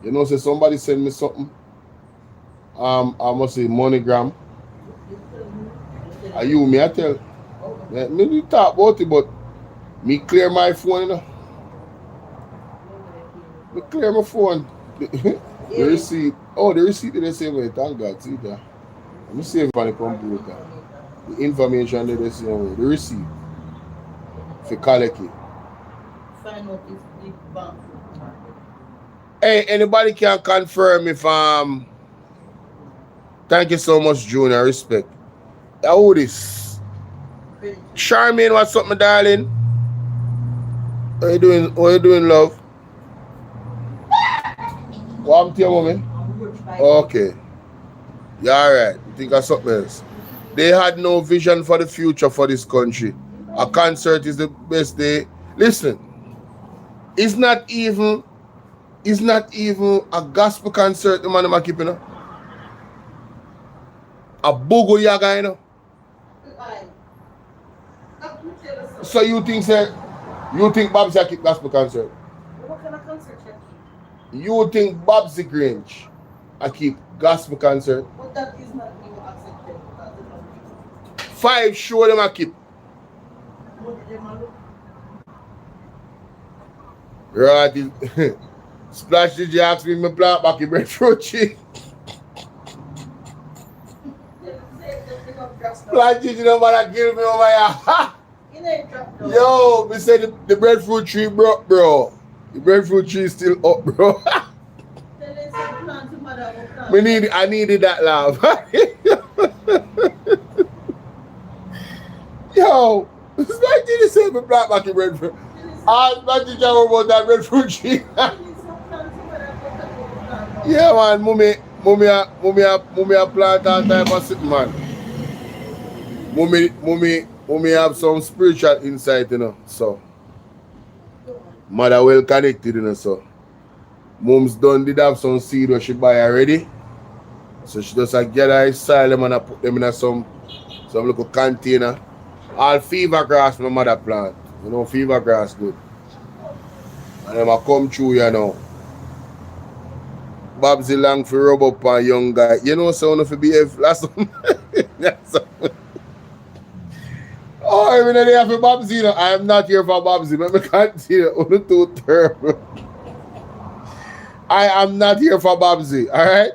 You know say somebody send me something. I must say MoneyGram. Are you me I tell? Yeah, me talk about it, but me clear my phone, you know. Me clear my phone. The receipt. Oh, the receipt they say way. Thank God. See that. Let me save it on the computer. The information that they say away. The receipt. For Clarke. Sign up this big bank. Hey, anybody can confirm if thank you so much, Junior. Respect. Who this? Charmaine, what's up, my darling? How you doing? How you doing, love? What happened to your mommy? Okay. Yeah, alright. You think of something else? They had no vision for the future for this country. A concert is the best day. Listen, it's not even a gospel concert the man am keeping up. A Bogo Yaga, you know. So you think Babsy keep gospel concert? What kind of concert you keep? You think Babsy Grange I keep gospel concert? But that is not even accepted. 5 show them I keep. Right. Splash did you ask me plant back in breadfruit tree? Splash did you know what I kill me over here? Yo, we said the breadfruit tree broke, bro. The breadfruit tree is still up, bro. I needed that laugh. Yo, Splash did you say me plant back in breadfruit? Splash did you know about that breadfruit tree? Yeah, man, mummy a plant all type of shit, man. Mummy have some spiritual insight, you know. So, mother well connected, you know. So, mom's did have some seed where she buy already. So she just gather asylum and put them in some little container. All fever grass my mother plant. You know, fever grass good. And them a come through, you know. Babsy long for rub up on young guy. You know, so if you behave last one. Oh, every day for Babsy, you know, I am not here for Babsy. But I can't see it. Only too terrible. I am not here for Babsy, all right?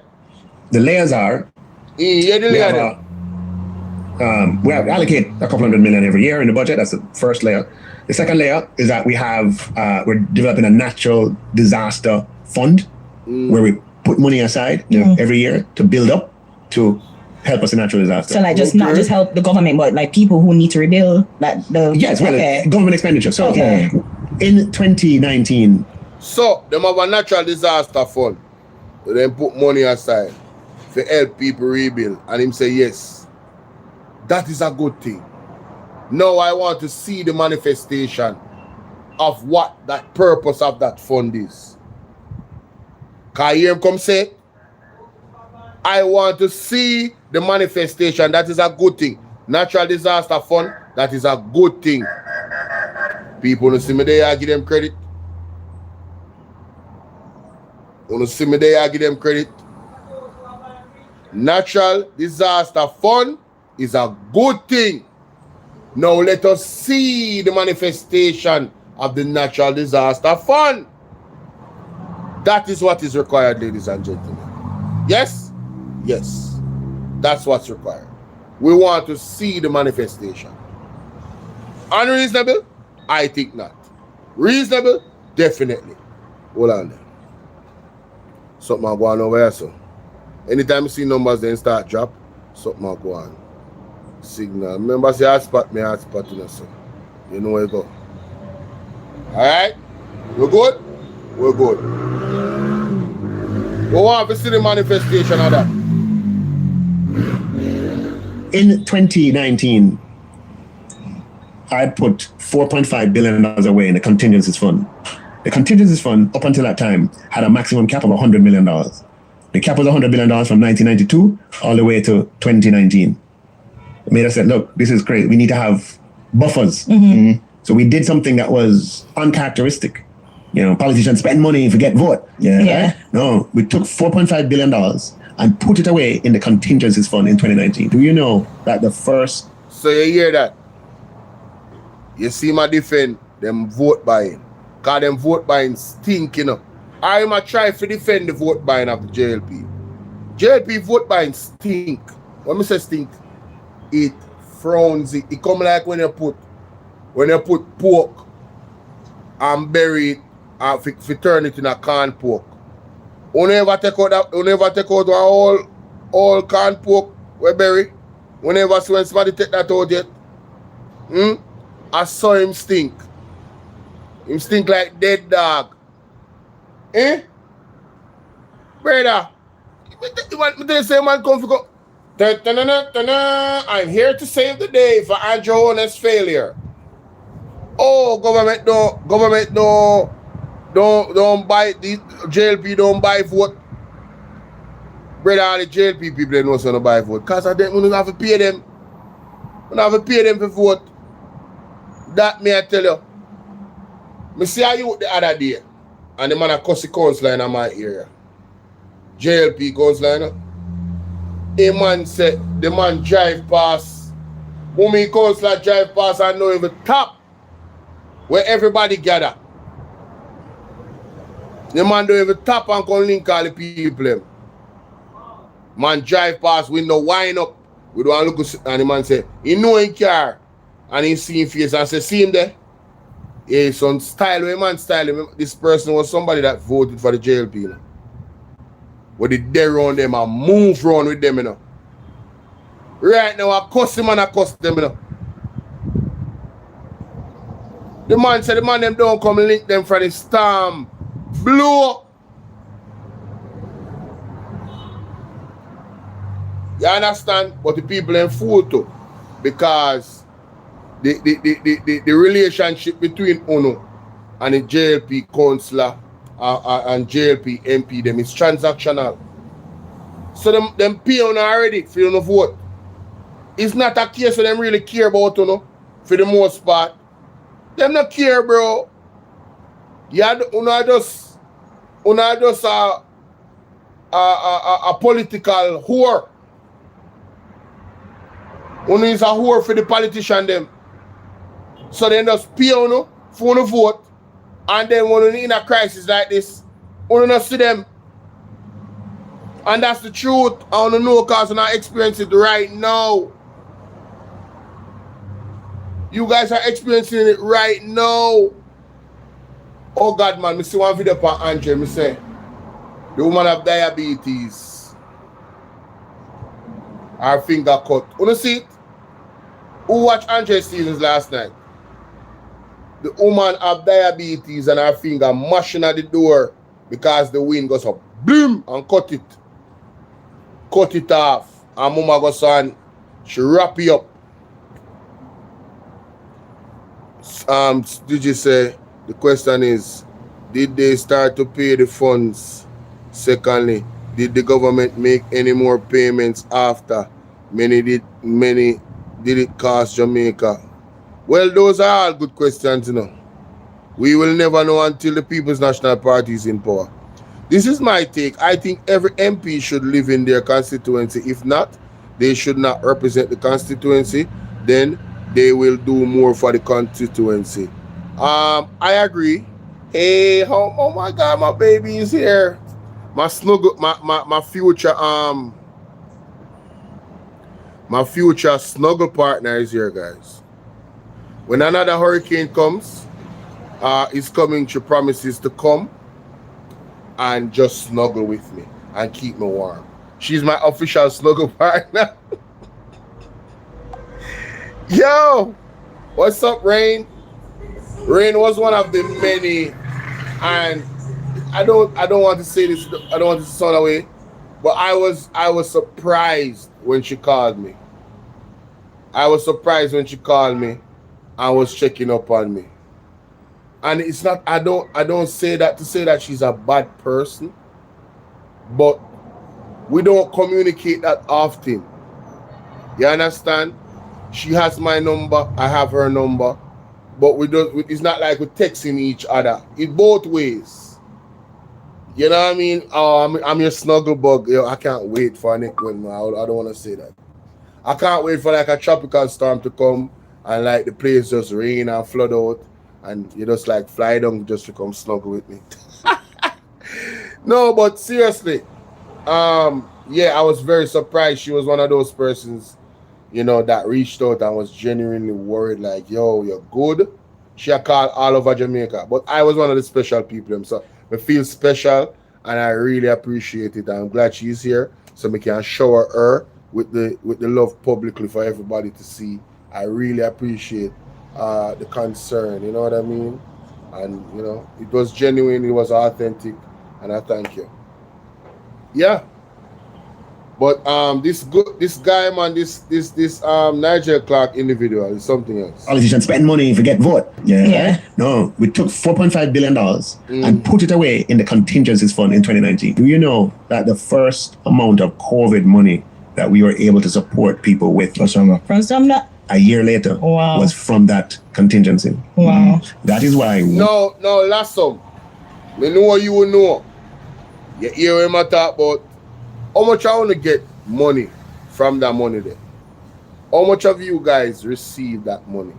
The layers are Yeah, the we layer. have we have allocate a couple $100 million every year in the budget. That's the first layer. The second layer is that we have we're developing a natural disaster fund where we put money aside every year to build up to help us in natural disaster. So like just not just help the government, but like people who need to rebuild yes, well, okay. government expenditure. So Okay. in 2019, So, them have a natural disaster fund. So them put money aside to help people rebuild. And him say, yes, that is a good thing. Now I want to see the manifestation of what that purpose of that fund is. Can you hear him come say? I want to see the manifestation. That is a good thing. Natural disaster fund, that is a good thing. People don't see me there, I give them credit. Want to see me there, I give them credit. Natural disaster fund is a good thing. Now let us see the manifestation of the natural disaster fund. That is what is required, ladies and gentlemen. Yes? Yes. That's what's required. We want to see the manifestation. Unreasonable? I think not. Reasonable? Definitely. Hold on there. Something go on over here, so. Anytime you see numbers, then start drop. Something go on. Signal. Remember, say hotspot, me hotspot, you know, so. You know where you go. Alright? We're good? We're good. We want to see the manifestation of that. in 2019, I put $4.5 billion away in the contingencies fund. The contingencies fund, up until that time, had a maximum cap of $100 million. The cap was $100 billion from 1992 all the way to 2019. It made us say, look, this is great. We need to have buffers. Mm-hmm. So we did something that was uncharacteristic. You know, politicians spend money and forget vote. Right? No, we took $4.5 billion and put it away in the contingencies fund in 2019. Do you know that the first... So you hear that? You see my defend them vote buying. Because them vote buying stink, you know. I'm a try to defend the vote buying of the JLP. JLP vote buying stink. When I say stink, it frowns it. It come like when you put pork and bury it and fi turn it in a canned pork. You never take out one all canned pork we bury. You never see when somebody take that out yet. I saw him stink. Him stink like dead dog. Eh? Brother, they say man come for go. I'm here to save the day for Andrew Honest failure. Oh, government don't buy the JLP don't buy vote. Brother, all the JLP people they know so don't buy vote. Cause of them we don't have to pay them. We don't have to pay them for vote. That may I tell you. Me see a youth the other day, and the man a cuss the councillor in my area. JLP councillor, a man said the man drive past. Woman councillor drive past and know even top where everybody gather. The man don't even tap and come link all the people. Man drive past, window wind up. We don't look and the man say, he know in car. And he see him face and say, see him there? Yeah, some style, when man style, this person was somebody that voted for the JLP, you know. Where they there around them and move around with them, you know. Right now, I cuss him and I cuss them, you know. The man said the man them don't come link them for the storm. Blow. You understand? But the people in fool too. Because the relationship between UNO and the JLP councillor and JLP MP them is transactional. So them pay on already for you to vote. It's not a case of them really care about UNO for the most part. Them not care, bro. Yeah, UNO just a political whore. UNO is a whore for the politician them. So they just pay UNO for UNO vote, and then when you're in a crisis like this, You don't see them. And that's the truth. I don't know because I'm not experiencing it right now. You guys are experiencing it right now. Oh God, man, I see one video for Andre. I say, the woman have diabetes. Her finger cut. You see it? Who watched Andre Stevens last night? The woman have diabetes and her finger mashing at the door because the wind goes up. Boom! And cut it. Cut it off. And mama goes on. She wrap it up. Did you say the question is, did they start to pay the funds? Secondly, did the government make any more payments after? Did it cost Jamaica? Well, those are all good questions, you know. We will never know until the People's National Party is in power. This is my take. I think every MP should live in their constituency. If not, they should not represent the constituency. Then they will do more for the constituency. I agree. Hey, oh my God, my baby is here. My snuggle, my future snuggle partner is here, guys. When another hurricane comes, is coming, she promises to come and just snuggle with me and keep me warm. She's my official snuggle partner. Yo, what's up, Rain? Rain was one of the many, and I don't want to say this, I don't want to sound away, but I was surprised when she called me. I was surprised when she called me and was checking up on me. And it's not, I don't say that to say that she's a bad person, but we don't communicate that often. You understand? She has my number, I have her number, but it's not like we're texting each other. It's both ways. You know what I mean? Oh, I'm your snuggle bug. Yo, I can't wait for a neck when I don't want to say that. I can't wait for like a tropical storm to come and like the place just rain and flood out and you just like fly down just to come snuggle with me. No, but seriously, yeah, I was very surprised. She was one of those persons, you know, that reached out and was genuinely worried, like, yo, you're good. She had called all over Jamaica. But I was one of the special people. So I feel special and I really appreciate it. I'm glad she's here so we can shower her with the love publicly for everybody to see. I really appreciate the concern, you know what I mean? And you know, it was genuine, it was authentic, and I thank you. Yeah. But this guy, man, this Nigel Clarke individual is something else. Politicians spend money if you get vote. Yeah. No, we took $4.5 billion and put it away in the contingencies fund in 2019. Do you know that the first amount of COVID money that we were able to support people with From some a year later was from that contingency? Wow. That is why. No, last some. Me know you will know. You hear him talk about how much I want to get money from that money there. How much of you guys receive that money?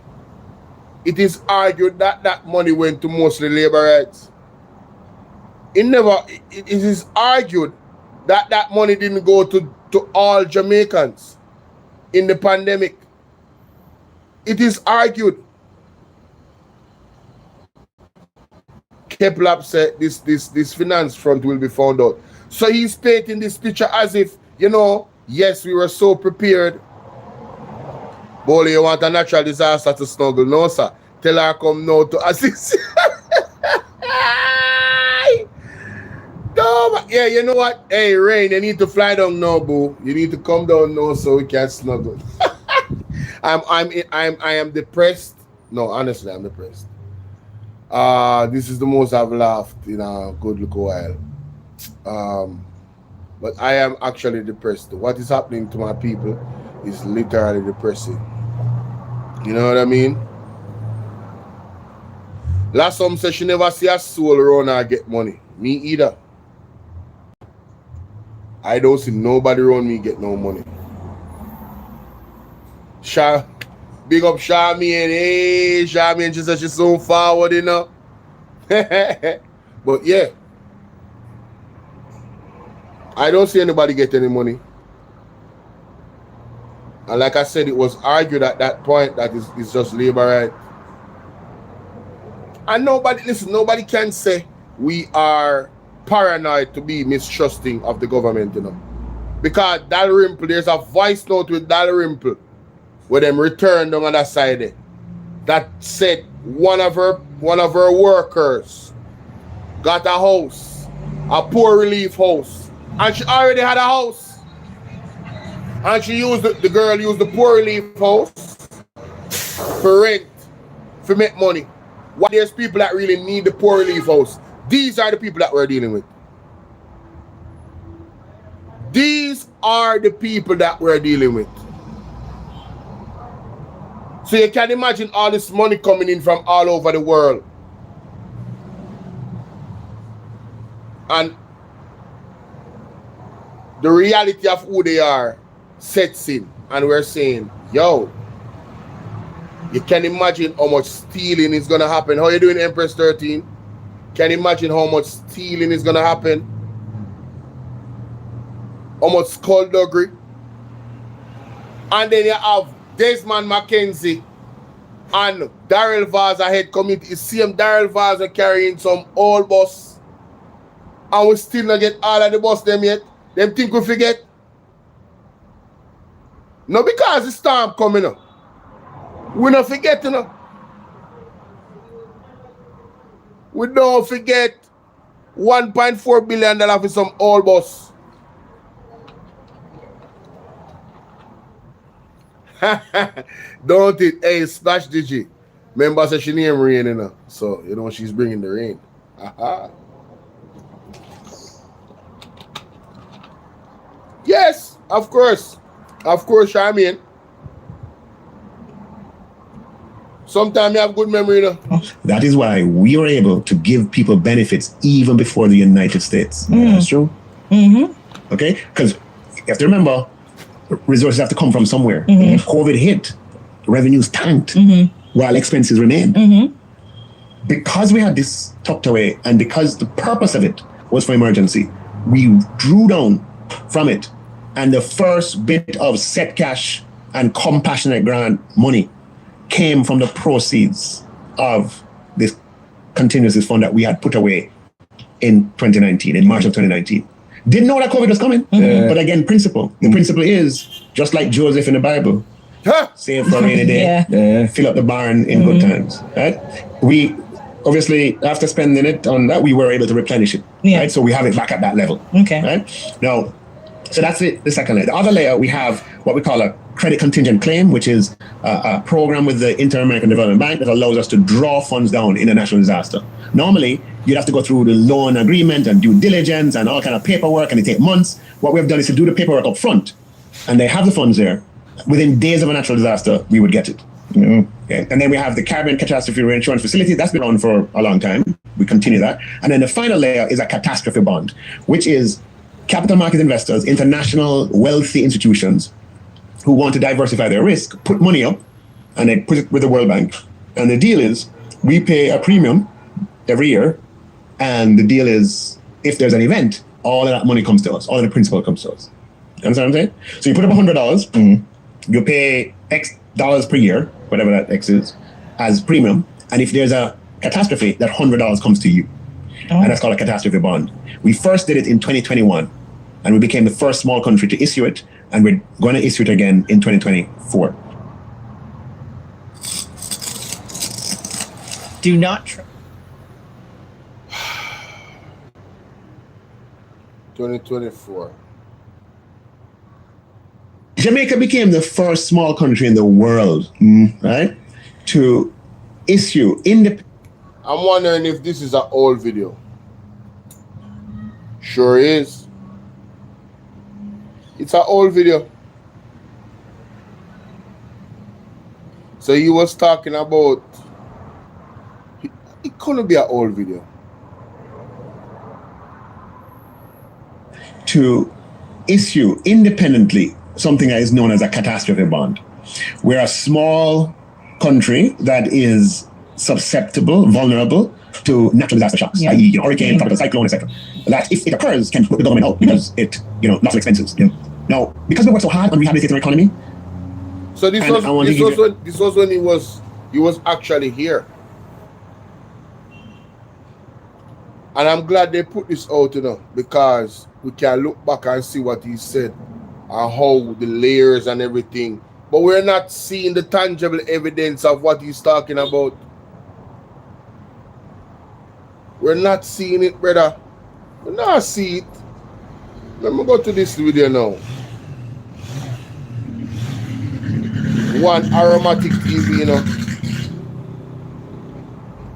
It is argued that that money went to mostly labor rights. It is argued that that money didn't go to all Jamaicans in the pandemic. It is argued. Keplap said this finance front will be found out. So he's painting this picture as if, you know, yes, we were so prepared. Bolo, you want a natural disaster to snuggle? No, sir. Tell her come now to assist. No, yeah, you know what? Hey, Rain, you need to fly down now, boo. You need to come down now so we can snuggle. I am depressed. No, honestly, I'm depressed. This is the most I've laughed in a good little while. But I am actually depressed. What is happening to my people is literally depressing. You know what I mean? Last some said she never see a soul around her get money. Me either. I don't see nobody around me get no money. Big up Charmaine. Hey, Charmaine, she said she's so forward, you know. But yeah, I don't see anybody get any money. And like I said, it was argued at that point that it's just labor right. And nobody can say we are paranoid to be mistrusting of the government, you know. Because Dalrymple, there's a voice note with Dalrymple where them returned on the other side there, that said one of her workers got a house, a poor relief house, and she already had a house. And she used the girl used the poor relief house for rent, for make money. Why there's people that really need the poor relief house. These are the people that we're dealing with. These are the people that we're dealing with. So you can imagine all this money coming in from all over the world. And the reality of who they are sets in. And we're saying, yo, you can imagine how much stealing is going to happen. How you doing, Empress 13? Can you imagine how much stealing is going to happen? How much skullduggery? And then you have Desmond Mackenzie and Daryl Vaza head committee. You see him, Daryl Vaza carrying some old bus. And we still not get all of the bus them yet. Them think we forget. No, because the storm coming up. We not forget, you know. We don't forget $1.4 billion for some old bus. Don't it? Hey, Splash Digi. Remember, said she name Rain, you know. So, you know, she's bringing the rain. Aha. Yes, of course. Of course, Charmaine. Sometimes you have good memory, you know. That is why we were able to give people benefits even before the United States. That's true. Mm-hmm. Okay? Because you have to remember, resources have to come from somewhere. Mm-hmm. COVID hit, revenues tanked, while expenses remained. Because we had this tucked away, and because the purpose of it was for emergency, we drew down from it. And the first bit of set cash and compassionate grant money came from the proceeds of this contingency fund that we had put away in 2019, in March of 2019. Didn't know that COVID was coming. But again, principle. The principle is, just like Joseph in the Bible, save for a rainy day, fill up the barn in good times. Right? We, obviously, after spending it on that, we were able to replenish it. Right? So we have it back at that level. Okay. Right? Now, so that's it, the second layer. The other layer, we have what we call a credit contingent claim, which is a program with the Inter-American Development Bank that allows us to draw funds down in a national disaster. Normally, you'd have to go through the loan agreement and due diligence and all kind of paperwork, and it takes months. What we've done is to do the paperwork up front, and they have the funds there. Within days of a natural disaster, we would get it. Okay. And then we have the Caribbean Catastrophe Reinsurance Facility. That's been around for a long time. We continue that. And then the final layer is a catastrophe bond, which is capital market investors, international wealthy institutions who want to diversify their risk, put money up, and they put it with the World Bank. And the deal is, we pay a premium every year, and the deal is, if there's an event, all of that money comes to us, all of the principal comes to us. You understand what I'm saying? So you put up $100, you pay X dollars per year, whatever that X is, as premium, and if there's a catastrophe, that $100 comes to you. And that's called a catastrophe bond. We first did it in 2021, and we became the first small country to issue it, and we're going to issue it again in 2024. Do not 2024. Jamaica became the first small country in the world, right, to issue independent. I'm wondering if this is an old video. Sure is. It's an old video. So he was talking about, it couldn't be an old video. To issue independently something that is known as a catastrophe bond. We're a small country that is susceptible, vulnerable to natural disaster shocks, Yeah. i.e., hurricane, tropical cyclone, etc. That if it occurs, can put the government out because it, lots of expenses. Now, because we work so hard on rehabilitating our economy, So this And was I want to this give was when he was actually here. And I'm glad they put this out, because we can look back and see what he said and how the layers and everything. But we're not seeing the tangible evidence of what he's talking about. We're not seeing it, brother. We're not see it. Let me go to this video now. One aromatic TV,